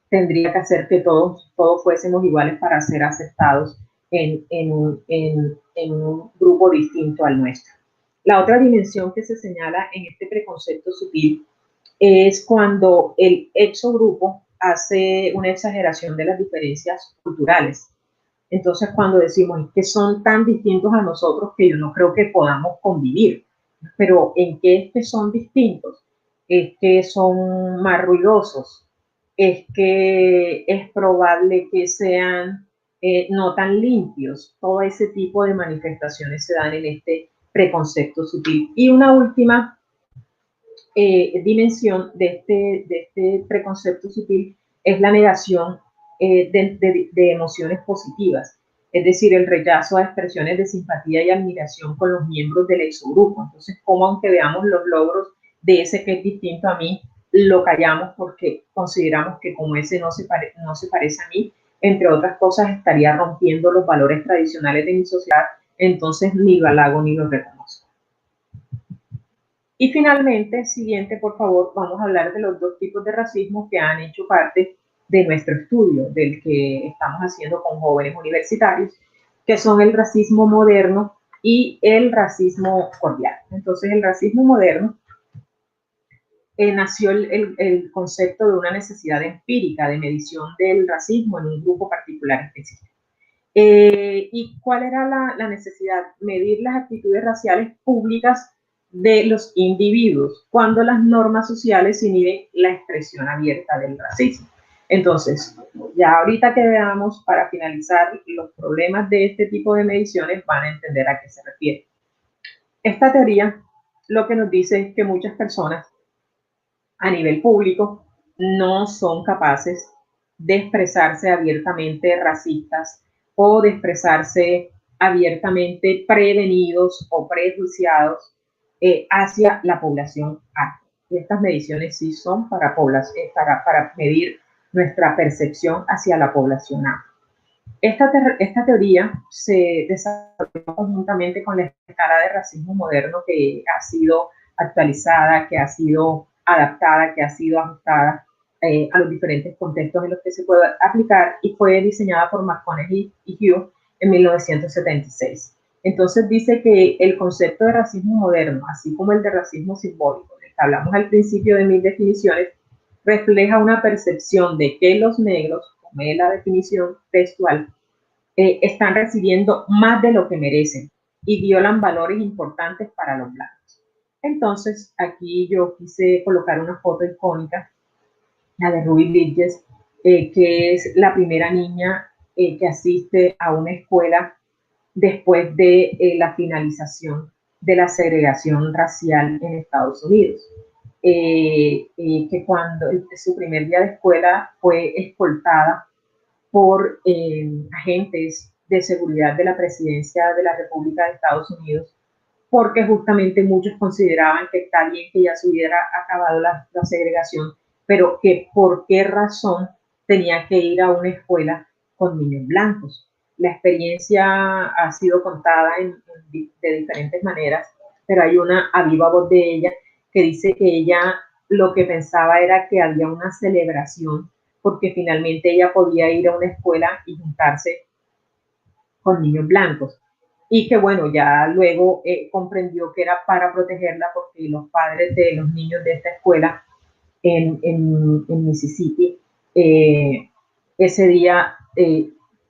tendría que hacer que todos fuésemos iguales para ser aceptados en un grupo distinto al nuestro. La otra dimensión que se señala en este preconcepto sutil es cuando el exogrupo hace una exageración de las diferencias culturales. Entonces, cuando decimos que son tan distintos a nosotros que yo no creo que podamos convivir, pero ¿en qué es que son distintos? Es que son más ruidosos, es que es probable que sean no tan limpios. Todo ese tipo de manifestaciones se dan en este preconcepto sutil. Y una última dimensión de este preconcepto sutil es la negación de emociones positivas, es decir, el rechazo a expresiones de simpatía y admiración con los miembros del exogrupo. Entonces, como aunque veamos los logros de ese que es distinto a mí, lo callamos porque consideramos que como ese no se parece a mí, entre otras cosas, estaría rompiendo los valores tradicionales de mi sociedad, entonces ni lo halago ni lo reconozco. Y finalmente, siguiente, por favor, vamos a hablar de los dos tipos de racismo que han hecho parte de nuestro estudio, del que estamos haciendo con jóvenes universitarios, que son el racismo moderno y el racismo cordial. Entonces, el racismo moderno nació el concepto de una necesidad empírica de medición del racismo en un grupo particular específico. ¿Y cuál era la necesidad? Medir las actitudes raciales públicas de los individuos cuando las normas sociales inhiben la expresión abierta del racismo. Entonces, ya ahorita que veamos, para finalizar, los problemas de este tipo de mediciones, van a entender a qué se refiere. Esta teoría lo que nos dice es que muchas personas a nivel público no son capaces de expresarse abiertamente racistas o de expresarse abiertamente prevenidos o prejuiciados hacia la población A. Y estas mediciones sí son para medir nuestra percepción hacia la población A. Esta teoría se desarrolló conjuntamente con la escala de racismo moderno, que ha sido actualizada, que ha sido adaptada, que ha sido ajustada a los diferentes contextos en los que se puede aplicar, y fue diseñada por McConaughey y Hugh en 1976. Entonces dice que el concepto de racismo moderno, así como el de racismo simbólico, del que hablamos al principio de mis definiciones, refleja una percepción de que los negros, como es la definición textual, están recibiendo más de lo que merecen y violan valores importantes para los blancos. Entonces, aquí yo quise colocar una foto icónica, la de Ruby Bridges, que es la primera niña que asiste a una escuela después de la finalización de la segregación racial en Estados Unidos. Que cuando su primer día de escuela fue escoltada por agentes de seguridad de la presidencia de la República de Estados Unidos, porque justamente muchos consideraban que está bien que ya se hubiera acabado la segregación, pero que por qué razón tenía que ir a una escuela con niños blancos. La experiencia ha sido contada de diferentes maneras, pero hay una a viva voz de ella que dice que ella lo que pensaba era que había una celebración porque finalmente ella podía ir a una escuela y juntarse con niños blancos. Y que bueno, ya luego comprendió que era para protegerla, porque los padres de los niños de esta escuela en Mississippi, ese día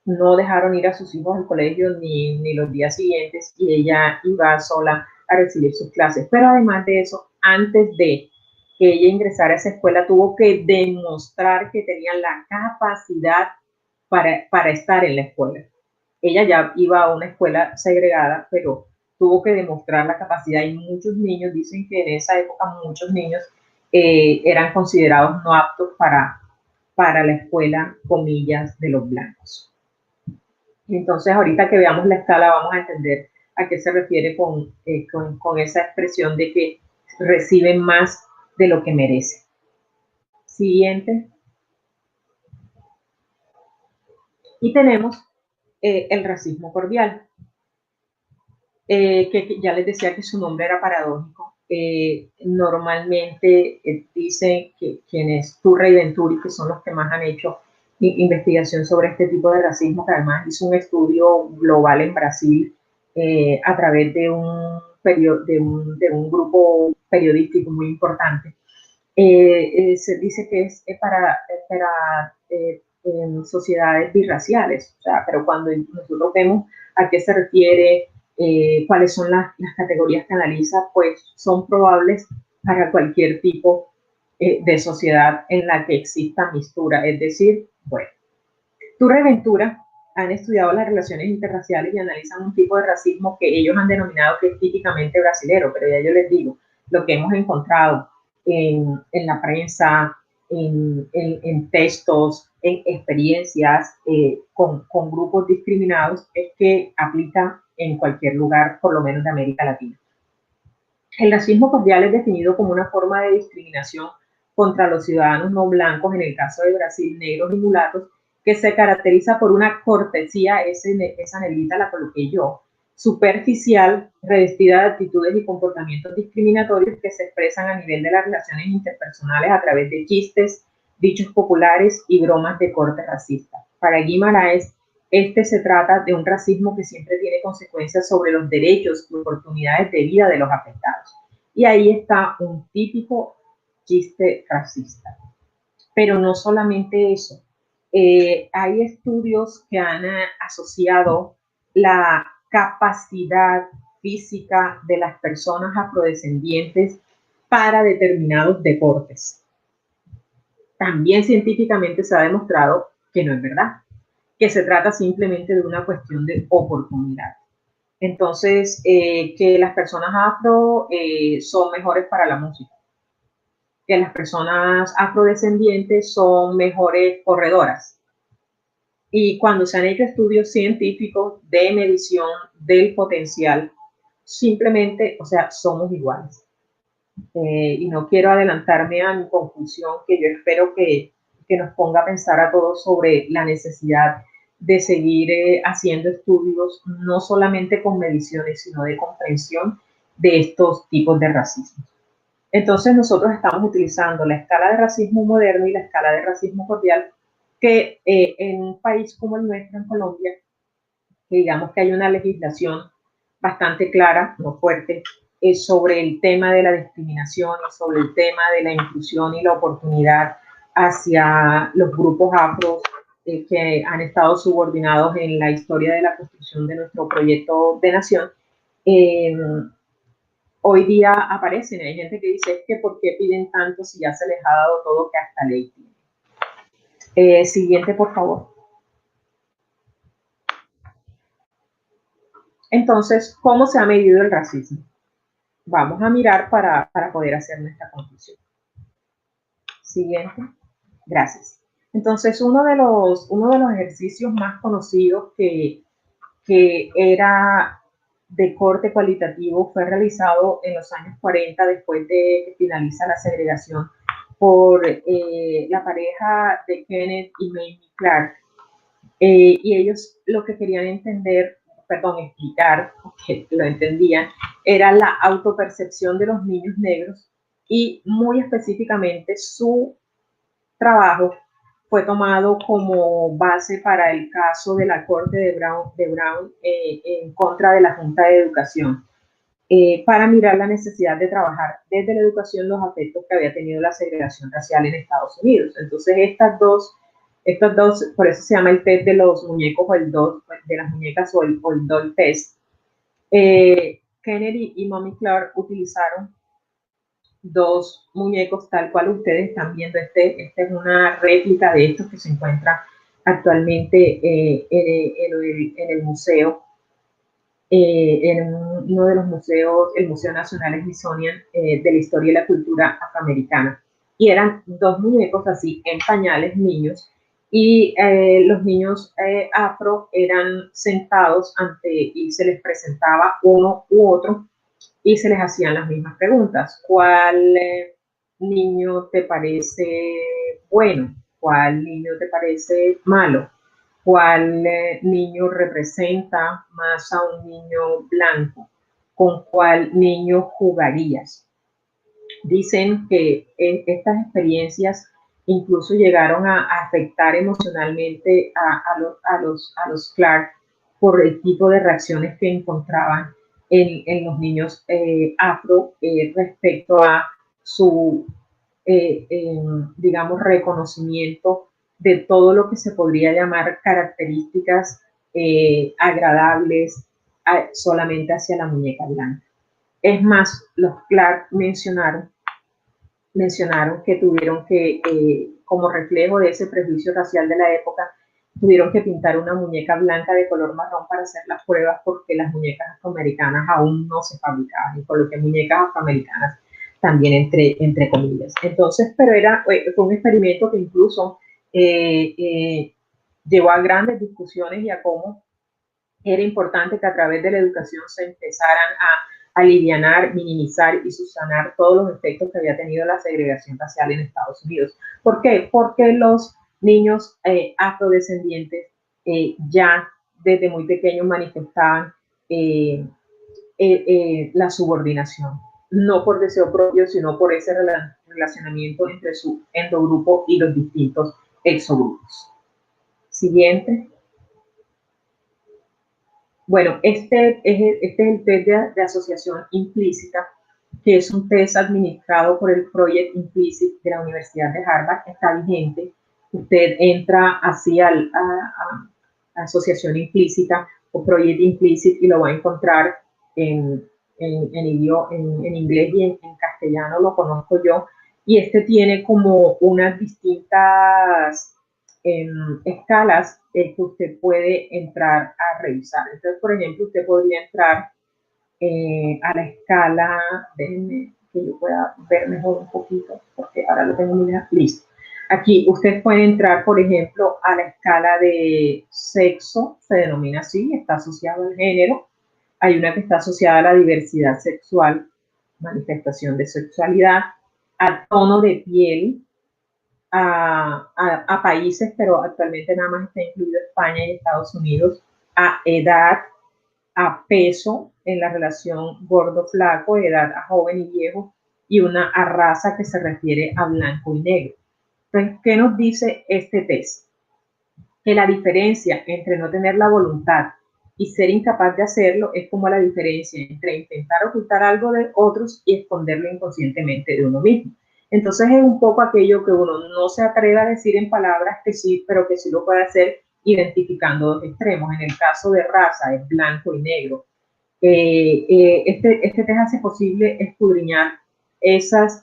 no dejaron ir a sus hijos al colegio ni los días siguientes, y ella iba sola a recibir sus clases. Pero además de eso, antes de que ella ingresara a esa escuela, tuvo que demostrar que tenía la capacidad para estar en la escuela. Ella ya iba a una escuela segregada, pero tuvo que demostrar la capacidad, y muchos niños, dicen que en esa época muchos niños eran considerados no aptos para la escuela, comillas, de los blancos. Entonces, ahorita que veamos la escala, vamos a entender a qué se refiere con esa expresión de que reciben más de lo que merecen. Siguiente. Y tenemos el racismo cordial, que ya les decía que su nombre era paradójico. Normalmente dicen que quienes Turra y Venturi, que son los que más han hecho investigación sobre este tipo de racismo, que además hizo un estudio global en Brasil a través de un grupo periodístico muy importante. Se dice que es para sociedades birraciales, o sea, pero cuando nosotros vemos a qué se refiere, cuáles son las categorías que analiza, pues son probables para cualquier tipo de sociedad en la que exista mistura. Es decir, bueno, Turra y Ventura han estudiado las relaciones interraciales y analizan un tipo de racismo que ellos han denominado que es típicamente brasilero, pero ya yo les digo, lo que hemos encontrado en la prensa, en textos, en experiencias con grupos discriminados, es que aplica en cualquier lugar, por lo menos de América Latina. El racismo cordial es definido como una forma de discriminación contra los ciudadanos no blancos, en el caso de Brasil, negros y mulatos, que se caracteriza por una cortesía, esa negrita la coloqué yo, superficial, revestida de actitudes y comportamientos discriminatorios que se expresan a nivel de las relaciones interpersonales a través de chistes, dichos populares y bromas de corte racista. Para Guimaraes, se trata de un racismo que siempre tiene consecuencias sobre los derechos y oportunidades de vida de los afectados. Y ahí está un típico chiste racista. Pero no solamente eso. Hay estudios que han asociado la capacidad física de las personas afrodescendientes para determinados deportes. También científicamente se ha demostrado que no es verdad, que se trata simplemente de una cuestión de oportunidad. Entonces, que las personas afro son mejores para la música, que las personas afrodescendientes son mejores corredoras. Y cuando se han hecho estudios científicos de medición del potencial, simplemente, o sea, somos iguales. Y no quiero adelantarme a mi conclusión, que yo espero que nos ponga a pensar a todos sobre la necesidad de seguir haciendo estudios, no solamente con mediciones, sino de comprensión de estos tipos de racismo. Entonces nosotros estamos utilizando la escala de racismo moderno y la escala de racismo cordial, que en un país como el nuestro, en Colombia, que digamos que hay una legislación bastante clara, no fuerte, sobre el tema de la discriminación y sobre el tema de la inclusión y la oportunidad hacia los grupos afros que han estado subordinados en la historia de la construcción de nuestro proyecto de nación. Hoy día aparecen, hay gente que dice, es que ¿por qué piden tanto si ya se les ha dado todo que hasta ley tiene? Siguiente, por favor. Entonces, ¿cómo se ha medido el racismo? Vamos a mirar para poder hacer nuestra conclusión. Siguiente. Gracias. Entonces, uno de los ejercicios más conocidos que era de corte cualitativo fue realizado en los años 40, después de que finaliza la segregación, por la pareja de Kenneth y Mamie Clark. Y ellos lo que querían explicar, porque lo entendían, era la autopercepción de los niños negros, y muy específicamente su trabajo fue tomado como base para el caso de la Corte de Brown en contra de la Junta de Educación, para mirar la necesidad de trabajar desde la educación los efectos que había tenido la segregación racial en Estados Unidos. Entonces, estas dos, por eso se llama el test de los muñecos o el doll, de las muñecas o el doll test. Kennedy y Mamie Clark utilizaron dos muñecos tal cual ustedes están viendo. Este es una réplica de estos que se encuentra actualmente en el museo, en uno de los museos, el Museo Nacional Smithsonian de la Historia y la Cultura Afroamericana. Y eran dos muñecos así en pañales, niños, y los niños afro eran sentados y se les presentaba uno u otro y se les hacían las mismas preguntas. ¿Cuál niño te parece bueno? ¿Cuál niño te parece malo? ¿Cuál niño representa más a un niño blanco? ¿Con cuál niño jugarías? Dicen que estas experiencias incluso llegaron a afectar emocionalmente a los Clark por el tipo de reacciones que encontraban en los niños afro respecto a su, digamos, reconocimiento de todo lo que se podría llamar características agradables solamente hacia la muñeca blanca. Es más, los Clark mencionaron que tuvieron que, como reflejo de ese prejuicio racial de la época, tuvieron que pintar una muñeca blanca de color marrón para hacer las pruebas, porque las muñecas afroamericanas aún no se fabricaban, y coloqué muñecas afroamericanas también entre comillas. Entonces, pero fue un experimento que incluso llevó a grandes discusiones y a cómo era importante que a través de la educación se empezaran a alivianar, minimizar y subsanar todos los efectos que había tenido la segregación racial en Estados Unidos. ¿Por qué? Porque los niños afrodescendientes ya desde muy pequeños manifestaban la subordinación, no por deseo propio, sino por ese relacionamiento entre su endogrupo y los distintos exogrupos. Siguiente. Bueno, este es el test de asociación implícita, que es un test administrado por el Project Implicit de la Universidad de Harvard, que está vigente. Usted entra así a asociación implícita o Project Implicit y lo va a encontrar en inglés y en castellano lo conozco yo, y este tiene como unas distintas escalas que usted puede entrar a revisar. Entonces, por ejemplo, usted podría entrar a la escala, déjenme que yo pueda ver mejor un poquito, porque ahora lo tengo muy listo. Aquí ustedes pueden entrar, por ejemplo, a la escala de sexo, se denomina así, está asociado al género. Hay una que está asociada a la diversidad sexual, manifestación de sexualidad, a tono de piel, a países, pero actualmente nada más está incluido España y Estados Unidos, a edad, a peso en la relación gordo-flaco, edad a joven y viejo, y una a raza que se refiere a blanco y negro. Entonces, ¿qué nos dice este test? Que la diferencia entre no tener la voluntad y ser incapaz de hacerlo es como la diferencia entre intentar ocultar algo de otros y esconderlo inconscientemente de uno mismo. Entonces es un poco aquello que uno no se atreve a decir en palabras que sí, pero que sí lo puede hacer identificando dos extremos. En el caso de raza es blanco y negro. Este test hace posible escudriñar esas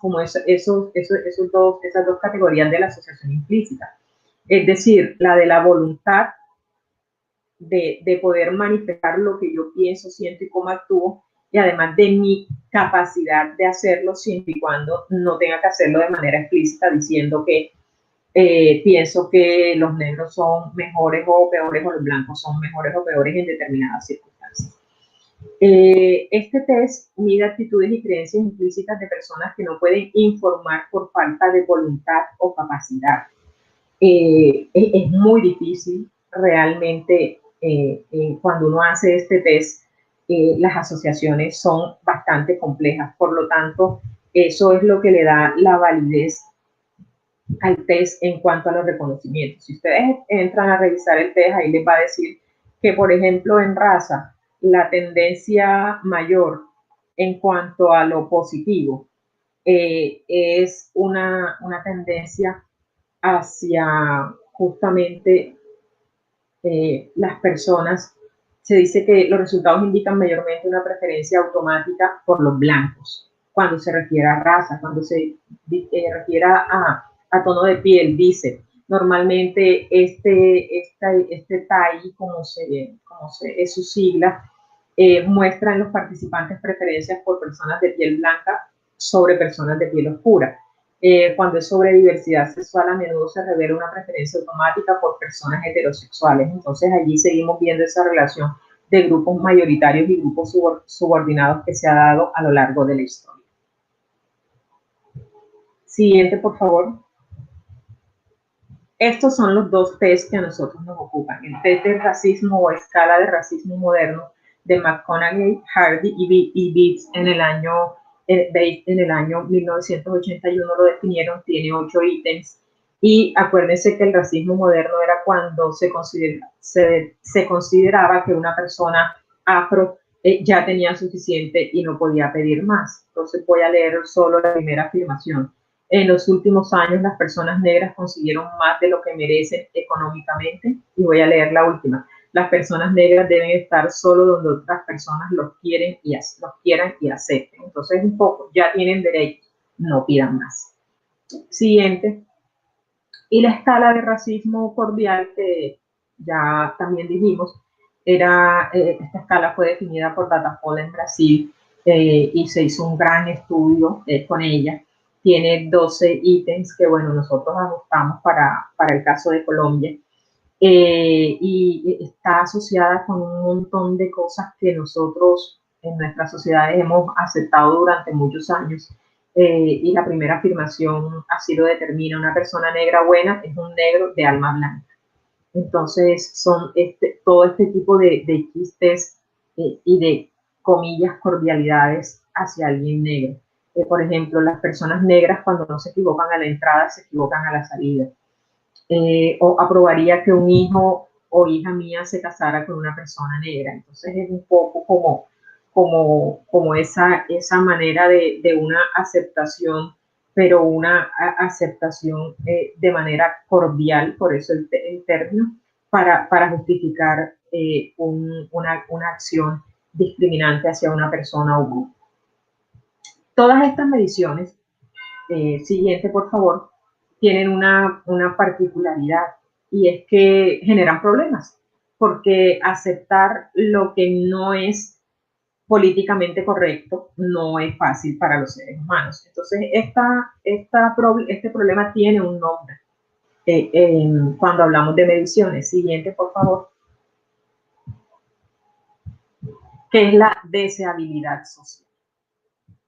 dos categorías de la asociación implícita. Es decir, la de la voluntad de poder manifestar lo que yo pienso, siento y cómo actúo, y además de mi capacidad de hacerlo siempre y cuando no tenga que hacerlo de manera explícita diciendo que pienso que los negros son mejores o peores o los blancos son mejores o peores en determinadas circunstancias. Este test mide actitudes y creencias implícitas de personas que no pueden informar por falta de voluntad o capacidad. Es muy difícil realmente cuando uno hace este test, las asociaciones son bastante complejas, por lo tanto, eso es lo que le da la validez al test en cuanto a los reconocimientos. Si ustedes entran a revisar el test, ahí les va a decir que, por ejemplo, en raza, la tendencia mayor en cuanto a lo positivo es una tendencia hacia justamente las personas. Se dice que los resultados indican mayormente una preferencia automática por los blancos, cuando se refiere a raza, cuando se refiere a tono de piel, dice, normalmente este TAI, como es su sigla, muestra en los participantes preferencias por personas de piel blanca sobre personas de piel oscura. Cuando es sobre diversidad sexual, a menudo se revela una preferencia automática por personas heterosexuales. Entonces allí seguimos viendo esa relación de grupos mayoritarios y grupos subordinados que se ha dado a lo largo de la historia. Siguiente, por favor. Estos son los dos tests que a nosotros nos ocupan. El test de racismo o escala de racismo moderno de McConaughey, Hardy y Beetz en el año 1981 lo definieron, tiene 8 ítems. Y acuérdense que el racismo moderno era cuando se consideraba que una persona afro ya tenía suficiente y no podía pedir más. Entonces voy a leer solo la primera afirmación. En los últimos años, las personas negras consiguieron más de lo que merecen económicamente. Y voy a leer la última. Las personas negras deben estar solo donde otras personas los quieran y acepten. Entonces, un poco, ya tienen derecho, no pidan más. Siguiente. Y la escala de racismo cordial, que ya también dijimos, esta escala fue definida por Datafolha en Brasil y se hizo un gran estudio con ella. Tiene 12 ítems que, bueno, nosotros ajustamos para el caso de Colombia. Y está asociada con un montón de cosas que nosotros en nuestras sociedades hemos aceptado durante muchos años. Y la primera afirmación así lo determina: una persona negra buena es un negro de alma blanca. Entonces son todo este tipo de chistes y de comillas cordialidades hacia alguien negro. Por ejemplo, las personas negras cuando no se equivocan a la entrada se equivocan a la salida. O aprobaría que un hijo o hija mía se casara con una persona negra. Entonces es un poco como esa manera de una aceptación, pero una aceptación de manera cordial, por eso el término, para justificar una acción discriminante hacia una persona o grupo. Todas estas mediciones, siguiente por favor, tienen una particularidad, y es que generan problemas, porque aceptar lo que no es políticamente correcto no es fácil para los seres humanos. Entonces, este problema tiene un nombre cuando hablamos de mediciones. Siguiente, por favor. ¿Qué es la deseabilidad social?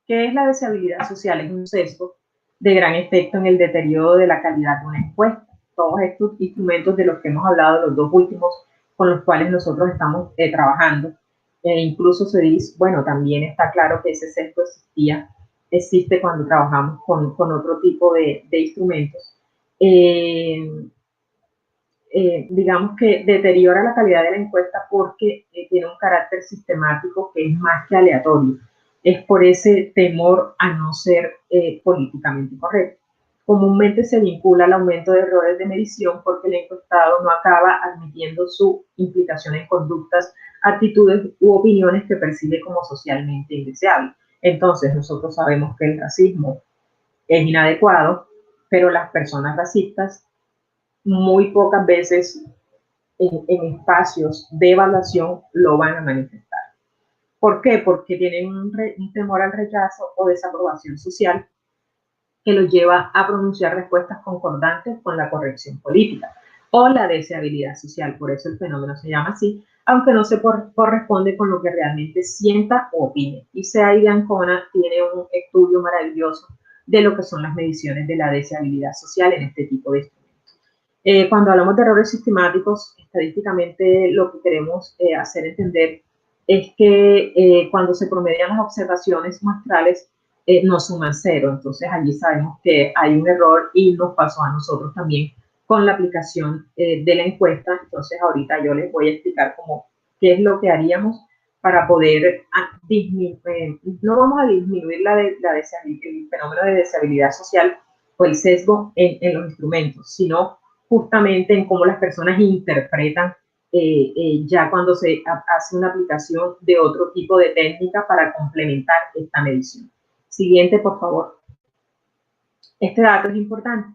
¿Qué es la deseabilidad social? Es un sesgo de gran efecto en el deterioro de la calidad de una encuesta. Todos estos instrumentos de los que hemos hablado, los dos últimos con los cuales nosotros estamos trabajando, incluso se dice, bueno, también está claro que ese sesgo existe cuando trabajamos con otro tipo de instrumentos. Digamos que deteriora la calidad de la encuesta porque tiene un carácter sistemático que es más que aleatorio. Es por ese temor a no ser políticamente correcto. Comúnmente se vincula al aumento de errores de medición porque el encuestado no acaba admitiendo su implicación en conductas, actitudes u opiniones que percibe como socialmente indeseables. Entonces, nosotros sabemos que el racismo es inadecuado, pero las personas racistas muy pocas veces en espacios de evaluación lo van a manifestar. ¿Por qué? Porque tienen un temor al rechazo o desaprobación social que los lleva a pronunciar respuestas concordantes con la corrección política o la deseabilidad social. Por eso el fenómeno se llama así, aunque no se corresponde con lo que realmente sienta o opine. Y Seay de Ancona tiene un estudio maravilloso de lo que son las mediciones de la deseabilidad social en este tipo de instrumentos. Cuando hablamos de errores sistemáticos, estadísticamente lo que queremos hacer entender es que cuando se promedian las observaciones muestrales, no suman cero. Entonces allí sabemos que hay un error y nos pasó a nosotros también con la aplicación de la encuesta. Entonces ahorita yo les voy a explicar qué es lo que haríamos para poder disminuir, no vamos a disminuir el fenómeno de deseabilidad social o el sesgo en los instrumentos, sino justamente en cómo las personas interpretan ya cuando se hace una aplicación de otro tipo de técnica para complementar esta medición. Siguiente, por favor. Este dato es importante.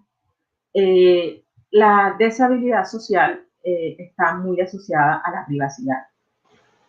La deseabilidad social está muy asociada a la privacidad.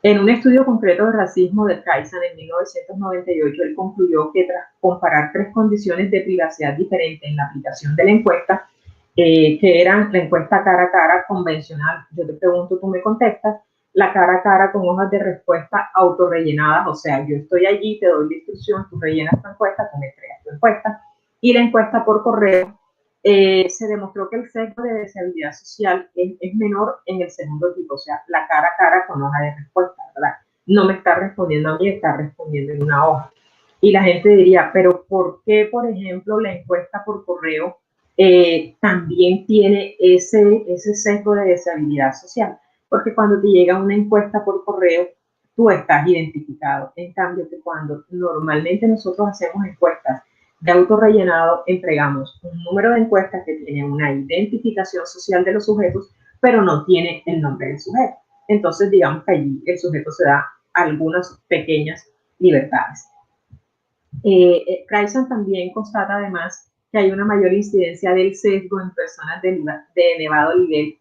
En un estudio concreto de racismo de Kaizen en 1998, él concluyó que tras comparar 3 condiciones de privacidad diferentes en la aplicación de la encuesta, que eran la encuesta cara a cara convencional, yo te pregunto, tú me contestas, la cara a cara con hojas de respuesta autorrellenadas, o sea, yo estoy allí, te doy la instrucción, tú rellenas tu encuesta, tú me entregas tu encuesta, y la encuesta por correo, se demostró que el sesgo de deseabilidad social es menor en el segundo tipo, o sea, la cara a cara con hoja de respuesta, ¿verdad? No me está respondiendo a mí, está respondiendo en una hoja. Y la gente diría, pero ¿por qué, por ejemplo, la encuesta por correo también tiene ese sesgo de deseabilidad social? Porque cuando te llega una encuesta por correo, tú estás identificado. En cambio, que cuando normalmente nosotros hacemos encuestas de autorrellenado, entregamos un número de encuestas que tiene una identificación social de los sujetos, pero no tiene el nombre del sujeto. Entonces, digamos que allí el sujeto se da algunas pequeñas libertades. Kaizen también constata además que hay una mayor incidencia del sesgo en personas de elevado nivel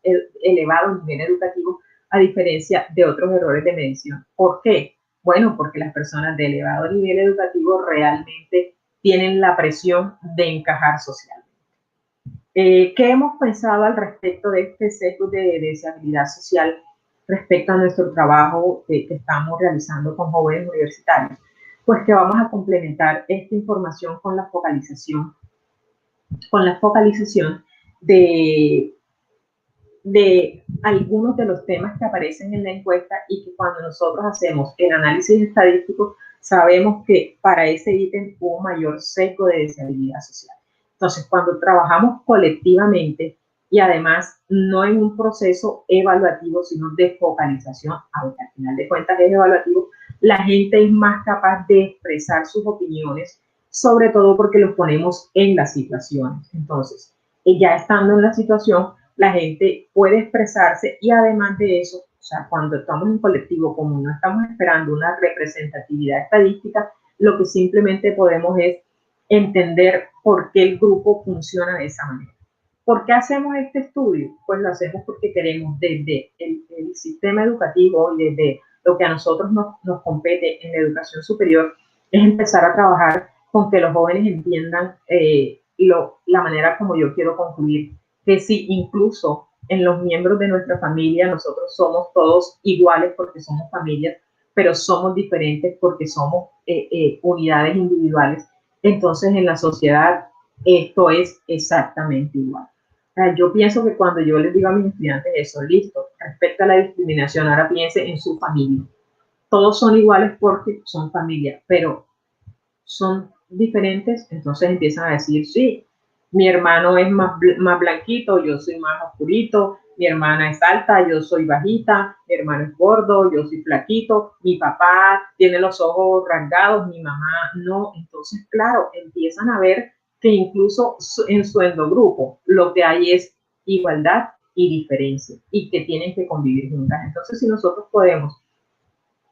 educativo, a diferencia de otros errores de medición. ¿Por qué? Bueno, porque las personas de elevado nivel educativo realmente tienen la presión de encajar socialmente. ¿Qué hemos pensado al respecto de este sesgo de deseabilidad social respecto a nuestro trabajo que estamos realizando con jóvenes universitarios? Pues que vamos a complementar esta información con la focalización de algunos de los temas que aparecen en la encuesta, y que cuando nosotros hacemos el análisis estadístico sabemos que para ese ítem hubo mayor sesgo de deseabilidad social. Entonces, cuando trabajamos colectivamente y además no en un proceso evaluativo, sino de focalización, aunque al final de cuentas es evaluativo, la gente es más capaz de expresar sus opiniones, sobre todo porque los ponemos en las situaciones. Entonces, ya estando en la situación, la gente puede expresarse y además de eso O sea, cuando estamos en colectivo común, no estamos esperando una representatividad estadística, lo que simplemente podemos es entender por qué el grupo funciona de esa manera. ¿Por qué hacemos este estudio? Pues lo hacemos porque queremos desde el sistema educativo y desde lo que a nosotros nos compete en la educación superior, es empezar a trabajar con que los jóvenes entiendan la manera como yo quiero concluir, que si incluso en los miembros de nuestra familia nosotros somos todos iguales porque somos familias, pero somos diferentes porque somos unidades individuales, entonces en la sociedad esto es exactamente igual. Yo pienso que cuando yo les digo a mis estudiantes eso, listo, respecto a la discriminación, ahora piense en su familia. Todos son iguales porque son familia, pero son diferentes, entonces empiezan a decir, sí, mi hermano es más blanquito, yo soy más oscurito, mi hermana es alta, yo soy bajita, mi hermano es gordo, yo soy flaquito, mi papá tiene los ojos rasgados, mi mamá no. Entonces, claro, empiezan a ver que incluso en su endogrupo lo que hay es igualdad y diferencia y que tienen que convivir juntas. Entonces, si nosotros podemos,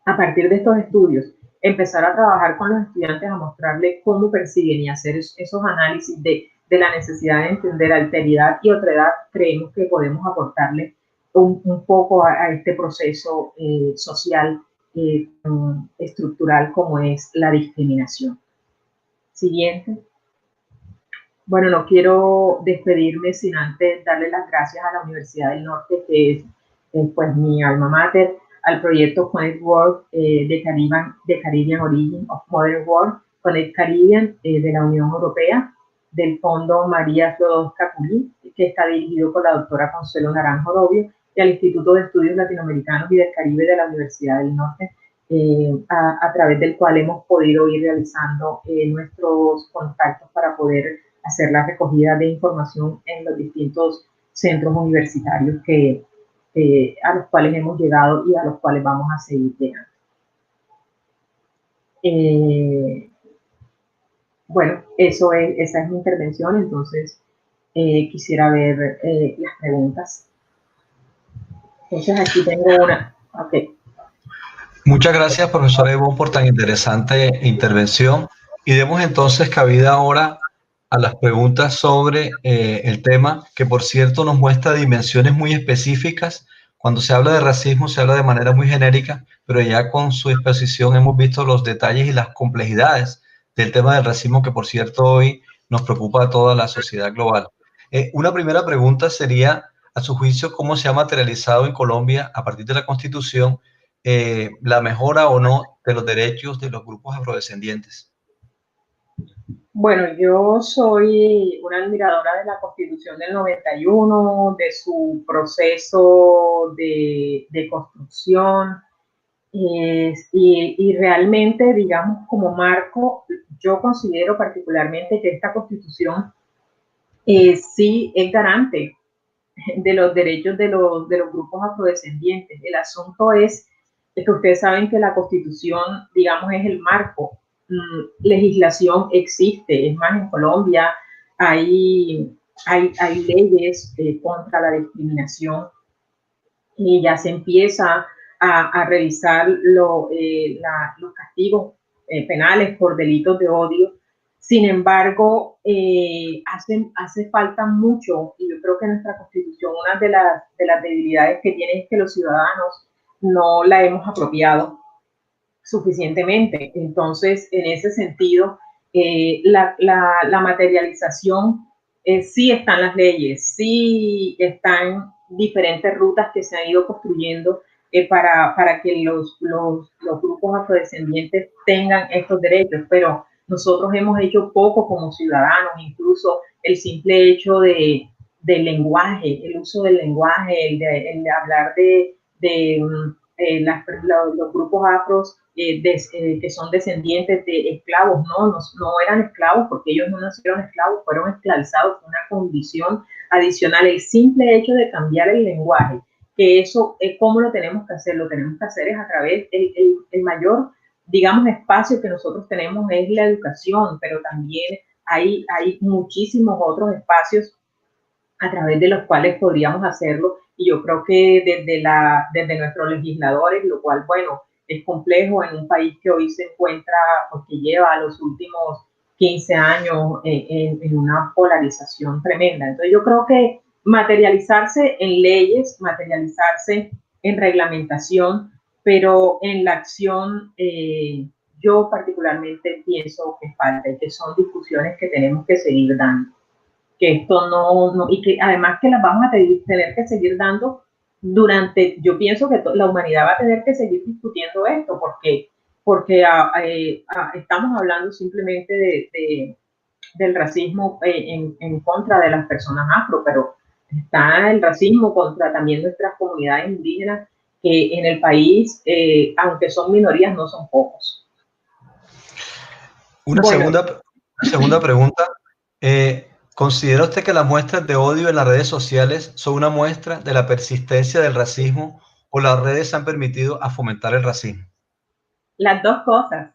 a partir de estos estudios, empezar a trabajar con los estudiantes, a mostrarles cómo persiguen y hacer esos análisis de la necesidad de entender alteridad y otredad, creemos que podemos aportarle un poco a este proceso social estructural como es la discriminación. Siguiente. Bueno, no quiero despedirme sin antes darle las gracias a la Universidad del Norte, que es pues mi alma mater, al proyecto Connect World de Caribbean Origin of Modern World, Connect Caribbean de la Unión Europea, del Fondo María Sklodowska Curie, que está dirigido por la doctora Consuelo Naranjo Robio, y al Instituto de Estudios Latinoamericanos y del Caribe de la Universidad del Norte, a través del cual hemos podido ir realizando nuestros contactos para poder hacer la recogida de información en los distintos centros universitarios a los cuales hemos llegado y a los cuales vamos a seguir llegando. Bueno, esa es mi intervención, entonces quisiera ver las preguntas. Entonces aquí tengo una. Okay. Muchas gracias, profesora Ivonne, por tan interesante intervención. Y demos entonces cabida ahora a las preguntas sobre el tema, que por cierto nos muestra dimensiones muy específicas. Cuando se habla de racismo se habla de manera muy genérica, pero ya con su exposición hemos visto los detalles y las complejidades del tema del racismo, que por cierto hoy nos preocupa a toda la sociedad global. Una primera pregunta sería, a su juicio, ¿cómo se ha materializado en Colombia, a partir de la Constitución, la mejora o no de los derechos de los grupos afrodescendientes? Bueno, yo soy una admiradora de la Constitución del 91, de su proceso de construcción, y realmente, digamos, como marco, yo considero particularmente que esta Constitución sí es garante de los derechos de los grupos afrodescendientes. El asunto es que ustedes saben que la Constitución, digamos, es el marco. Legislación existe, es más, en Colombia hay leyes contra la discriminación y ya se empieza a revisar los castigos penales por delitos de odio. Sin embargo, hace falta mucho, y yo creo que nuestra Constitución, una de las debilidades que tiene es que los ciudadanos no la hemos apropiado suficientemente. Entonces, en ese sentido, la materialización, sí están las leyes, sí están diferentes rutas que se han ido construyendo para que los grupos afrodescendientes tengan estos derechos, pero nosotros hemos hecho poco como ciudadanos, incluso el simple hecho del lenguaje, el uso del lenguaje, el de hablar de los grupos afros que son descendientes de esclavos, no eran esclavos porque ellos no nacieron esclavos, fueron esclavizados, fue una condición adicional. El simple hecho de cambiar el lenguaje, que eso, ¿cómo lo tenemos que hacer? Lo tenemos que hacer es a través, el mayor, digamos, espacio que nosotros tenemos es la educación, pero también hay muchísimos otros espacios a través de los cuales podríamos hacerlo, Y yo creo que desde nuestros legisladores, lo cual, bueno, es complejo en un país que hoy se encuentra, porque lleva los últimos 15 años en una polarización tremenda. Entonces yo creo que materializarse en leyes, materializarse en reglamentación, pero en la acción yo particularmente pienso que falta y que son discusiones que tenemos que seguir dando. Que esto no, y que además que las vamos a tener que seguir dando durante, yo pienso que la humanidad va a tener que seguir discutiendo esto, porque estamos hablando simplemente del racismo en contra de las personas afro, pero está el racismo contra también nuestras comunidades indígenas, que en el país, aunque son minorías, no son pocos. Una segunda pregunta. ¿Considera usted que las muestras de odio en las redes sociales son una muestra de la persistencia del racismo o las redes han permitido a fomentar el racismo? Las dos cosas.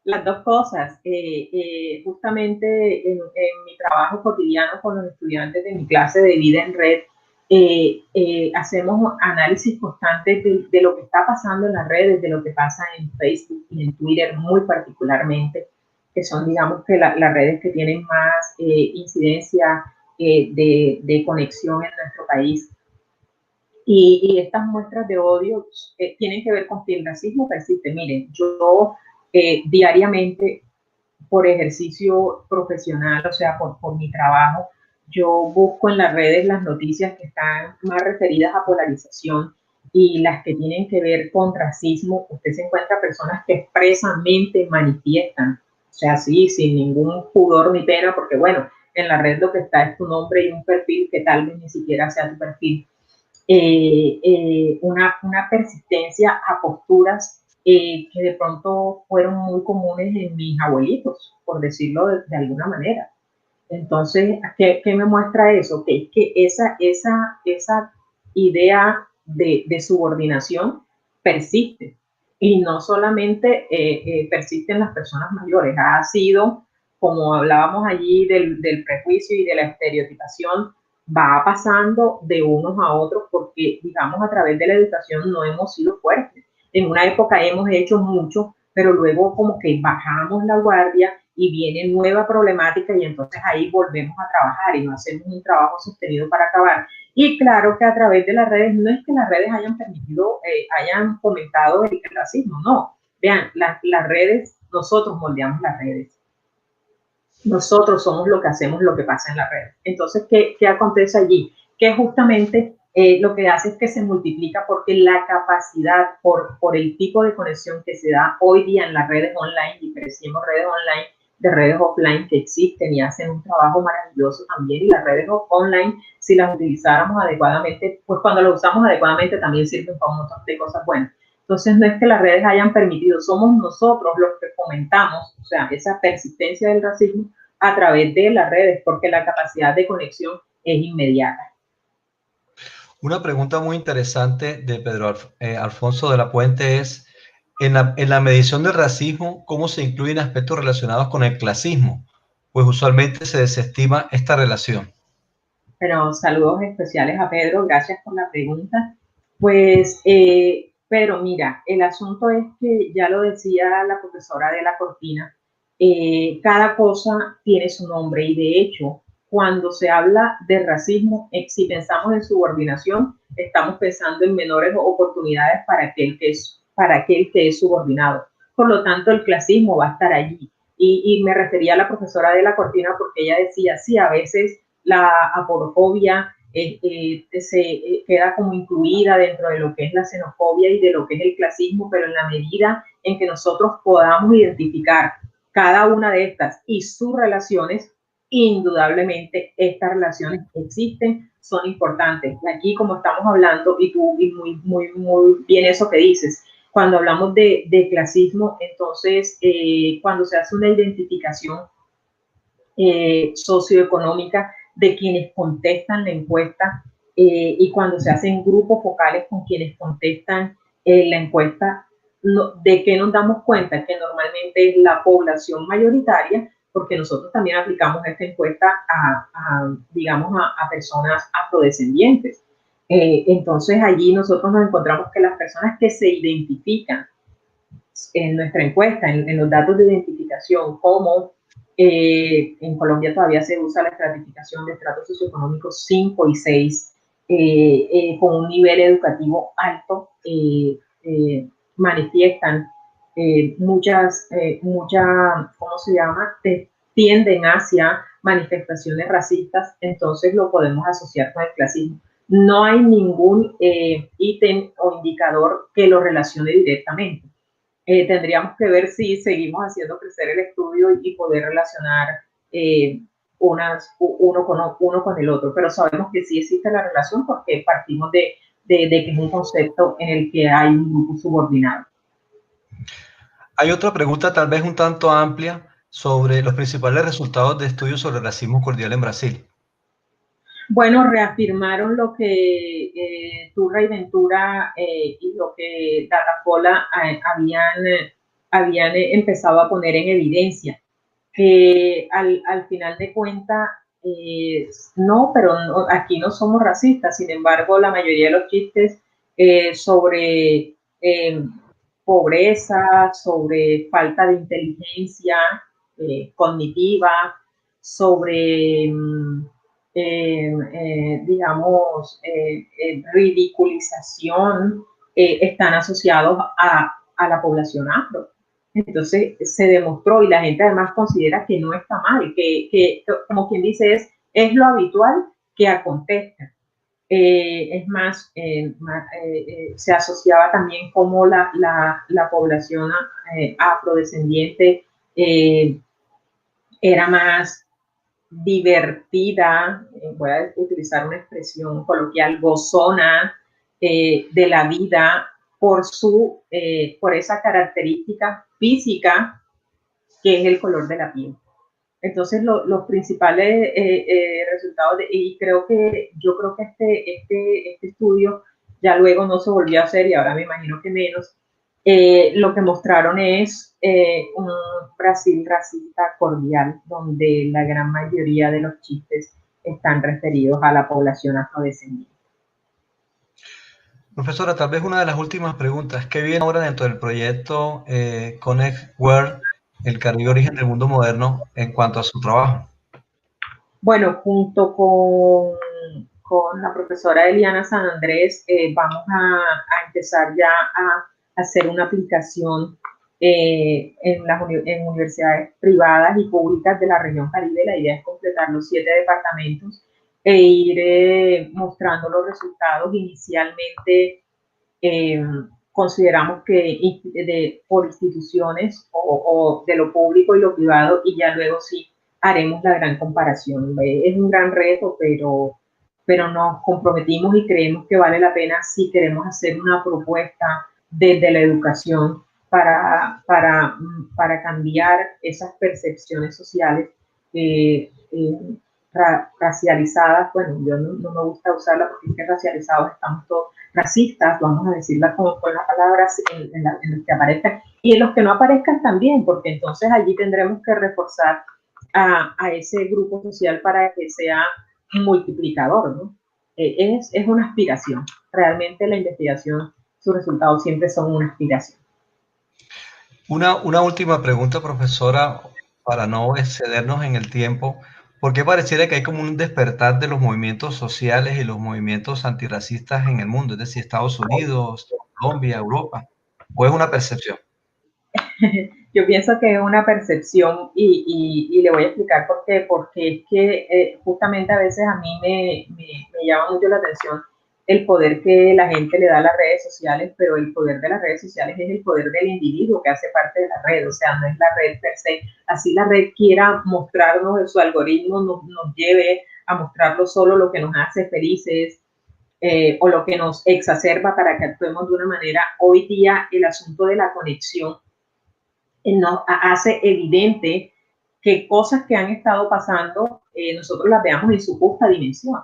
Las dos cosas. Justamente en mi trabajo cotidiano con los estudiantes de mi clase de vida en red, hacemos análisis constantes de lo que está pasando en las redes, de lo que pasa en Facebook y en Twitter muy particularmente, que son, digamos, que las redes que tienen más incidencia de conexión en nuestro país. Y estas muestras de odio tienen que ver con que el racismo persiste. Miren, yo diariamente, por ejercicio profesional, o sea, por mi trabajo, yo busco en las redes las noticias que están más referidas a polarización y las que tienen que ver con racismo. Usted se encuentra personas que expresamente manifiestan, o sea, sí, sin ningún pudor ni pena, porque bueno, en la red lo que está es tu nombre y un perfil que tal vez ni siquiera sea tu perfil. Una persistencia a posturas que de pronto fueron muy comunes en mis abuelitos, por decirlo de alguna manera. Entonces, ¿qué me muestra eso? Que es que esa idea de subordinación persiste. Y no solamente persiste en las personas mayores, ha sido, como hablábamos allí del prejuicio y de la estereotipación, va pasando de unos a otros porque, digamos, a través de la educación no hemos sido fuertes. En una época hemos hecho mucho, pero luego como que bajamos la guardia y viene nueva problemática y entonces ahí volvemos a trabajar y no hacemos un trabajo sostenido para acabar. Y claro que a través de las redes, no es que las redes hayan permitido, hayan fomentado el racismo, no. Vean, las redes, nosotros moldeamos las redes. Nosotros somos lo que hacemos, lo que pasa en la red. Entonces, ¿qué acontece allí? Que justamente lo que hace es que se multiplica porque la capacidad por el tipo de conexión que se da hoy día en las redes online, y crecimos redes online de redes offline que existen y hacen un trabajo maravilloso también, y las redes online, si las utilizáramos adecuadamente, pues cuando las usamos adecuadamente también sirven para un montón de cosas buenas. Entonces, no es que las redes hayan permitido, somos nosotros los que fomentamos, o sea, esa persistencia del racismo a través de las redes, porque la capacidad de conexión es inmediata. Una pregunta muy interesante de Pedro Alfonso de la Puente es, en la medición del racismo, ¿cómo se incluyen aspectos relacionados con el clasismo? Pues usualmente se desestima esta relación. Pero saludos especiales a Pedro, gracias por la pregunta. Pues, Pedro, mira, el asunto es que ya lo decía la profesora de la Cortina, cada cosa tiene su nombre y de hecho, cuando se habla de racismo, si pensamos en subordinación, estamos pensando en menores oportunidades para aquel que es subordinado. Por lo tanto, el clasismo va a estar allí. Y me refería a la profesora de la Cortina porque ella decía, sí, a veces la aporofobia se queda como incluida dentro de lo que es la xenofobia y de lo que es el clasismo, pero en la medida en que nosotros podamos identificar cada una de estas y sus relaciones, indudablemente estas relaciones existen, son importantes. Aquí, como estamos hablando, y tú y muy bien eso que dices, cuando hablamos de clasismo, entonces cuando se hace una identificación socioeconómica de quienes contestan la encuesta y cuando se hacen grupos focales con quienes contestan la encuesta, ¿de qué nos damos cuenta? Que normalmente es la población mayoritaria, porque nosotros también aplicamos esta encuesta digamos, a personas afrodescendientes. Entonces allí nosotros nos encontramos que las personas que se identifican en nuestra encuesta, en los datos de identificación, como en Colombia todavía se usa la estratificación de estratos socioeconómicos 5 y 6, con un nivel educativo alto, manifiestan muchas, ¿cómo se llama? Tienden hacia manifestaciones racistas, entonces lo podemos asociar con el clasismo. No hay ningún ítem o indicador que lo relacione directamente. Tendríamos que ver si seguimos haciendo crecer el estudio y poder relacionar uno con el otro, pero sabemos que sí existe la relación porque partimos de que es un concepto en el que hay un grupo subordinado. Hay otra pregunta tal vez un tanto amplia sobre los principales resultados de estudios sobre racismo cordial en Brasil. Bueno, reafirmaron lo que Turra y Ventura y lo que Datafola habían empezado a poner en evidencia. Que al final de cuentas, no, pero no, aquí no somos racistas. Sin embargo, la mayoría de los chistes sobre pobreza, sobre falta de inteligencia cognitiva, sobre digamos, ridiculización, están asociados a la población afro. Entonces se demostró y la gente además considera que no está mal, que como quien dice, es lo habitual que acontezca. Es más, se asociaba también como la población afrodescendiente era más divertida, voy a utilizar una expresión coloquial, gozona de la vida por esa característica física que es el color de la piel. Entonces, los principales resultados, y yo creo que este estudio ya luego no se volvió a hacer y ahora me imagino que menos, lo que mostraron es un Brasil racista cordial, donde la gran mayoría de los chistes están referidos a la población afrodescendiente. Profesora, tal vez una de las últimas preguntas. ¿Qué viene ahora dentro del proyecto Connect World, el Caribe Origen del Mundo Moderno, en cuanto a su trabajo? Bueno, junto con la profesora Eliana San Andrés, vamos a empezar ya a hacer una aplicación en universidades privadas y públicas de la región Caribe. La idea es completar los 7 departamentos e ir mostrando los resultados. Inicialmente consideramos que por instituciones o de lo público y lo privado, y ya luego sí haremos la gran comparación. Es un gran reto, pero nos comprometimos y creemos que vale la pena si queremos hacer una propuesta desde la educación para cambiar esas percepciones sociales racializadas. Bueno, yo no me gusta usarla porque es que racializados estamos todos racistas, vamos a decirla con las palabras en las que aparezcan, y en los que no aparezcan también, porque entonces allí tendremos que reforzar a ese grupo social para que sea multiplicador, ¿no? Es una aspiración. Realmente la investigación, sus resultados siempre son una aspiración. Una última pregunta, profesora, para no excedernos en el tiempo. ¿Por qué pareciera que hay como un despertar de los movimientos sociales y los movimientos antirracistas en el mundo? Es decir, Estados Unidos, Colombia, Europa. ¿O es una percepción? Yo pienso que es una percepción y le voy a explicar por qué. Porque es que justamente a veces a mí me llama mucho la atención el poder que la gente le da a las redes sociales, pero el poder de las redes sociales es el poder del individuo que hace parte de la red, o sea, no es la red per se. Así la red quiera mostrarnos, su algoritmo nos lleve a mostrarlo solo lo que nos hace felices, o lo que nos exacerba para que actuemos de una manera. Hoy día el asunto de la conexión nos hace evidente que cosas que han estado pasando nosotros las veamos en su justa dimensión.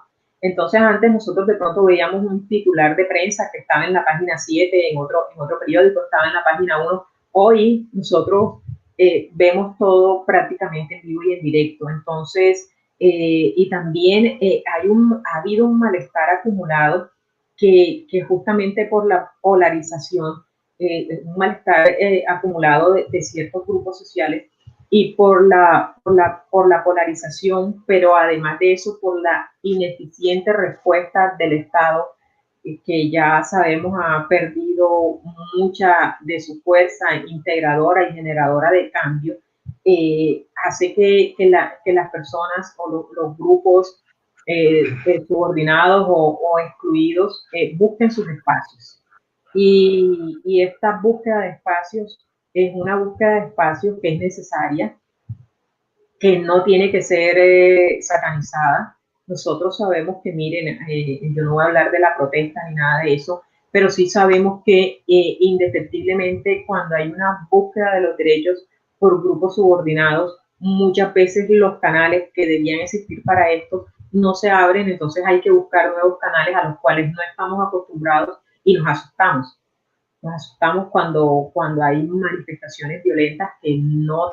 Entonces antes nosotros de pronto veíamos un titular de prensa que estaba en la página 7, en otro periódico estaba en la página 1. Hoy nosotros vemos todo prácticamente en vivo y en directo. Entonces, y también ha habido un malestar acumulado que justamente por la polarización, un malestar acumulado de ciertos grupos sociales y por la polarización, pero además de eso, por la ineficiente respuesta del Estado, que ya sabemos ha perdido mucha de su fuerza integradora y generadora de cambio, hace que las personas o los grupos subordinados o excluidos busquen sus espacios. Y esta búsqueda de espacios es una búsqueda de espacios que es necesaria, que no tiene que ser satanizada. Nosotros sabemos que, miren, yo no voy a hablar de la protesta ni nada de eso, pero sí sabemos que indefectiblemente cuando hay una búsqueda de los derechos por grupos subordinados, muchas veces los canales que debían existir para esto no se abren, entonces hay que buscar nuevos canales a los cuales no estamos acostumbrados y nos asustamos. Nos asustamos cuando hay manifestaciones violentas que no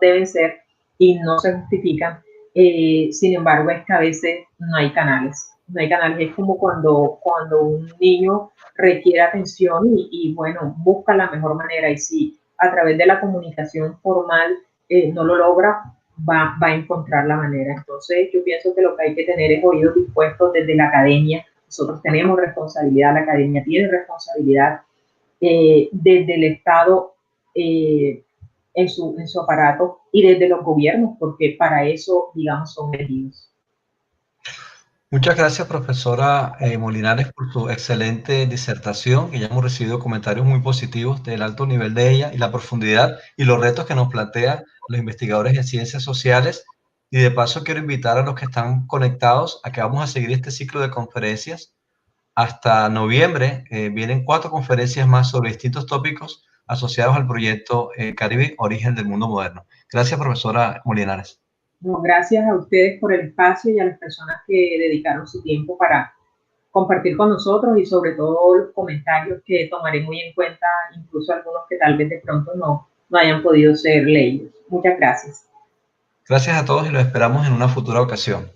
deben ser y no se justifican. Sin embargo, es que a veces no hay canales. No hay canales. Es como cuando un niño requiere atención y bueno, busca la mejor manera. Y si a través de la comunicación formal no lo logra, va a encontrar la manera. Entonces, yo pienso que lo que hay que tener es oídos dispuestos desde la academia. Nosotros tenemos responsabilidad, la academia tiene responsabilidad, desde el Estado en su aparato y desde los gobiernos, porque para eso, digamos, son elegidos. Muchas gracias, profesora Molinares, por su excelente disertación, que ya hemos recibido comentarios muy positivos del alto nivel de ella y la profundidad y los retos que nos plantean los investigadores en ciencias sociales. Y de paso quiero invitar a los que están conectados a que vamos a seguir este ciclo de conferencias. Hasta noviembre vienen 4 conferencias más sobre distintos tópicos asociados al proyecto Caribe, Origen del Mundo Moderno. Gracias, profesora Molinares. No, gracias a ustedes por el espacio y a las personas que dedicaron su tiempo para compartir con nosotros y sobre todo los comentarios que tomaré muy en cuenta, incluso algunos que tal vez de pronto no hayan podido ser leídos. Muchas gracias. Gracias a todos y los esperamos en una futura ocasión.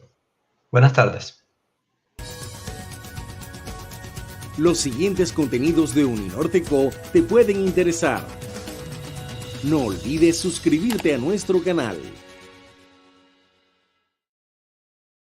Buenas tardes. Los siguientes contenidos de Uninorteco te pueden interesar. No olvides suscribirte a nuestro canal.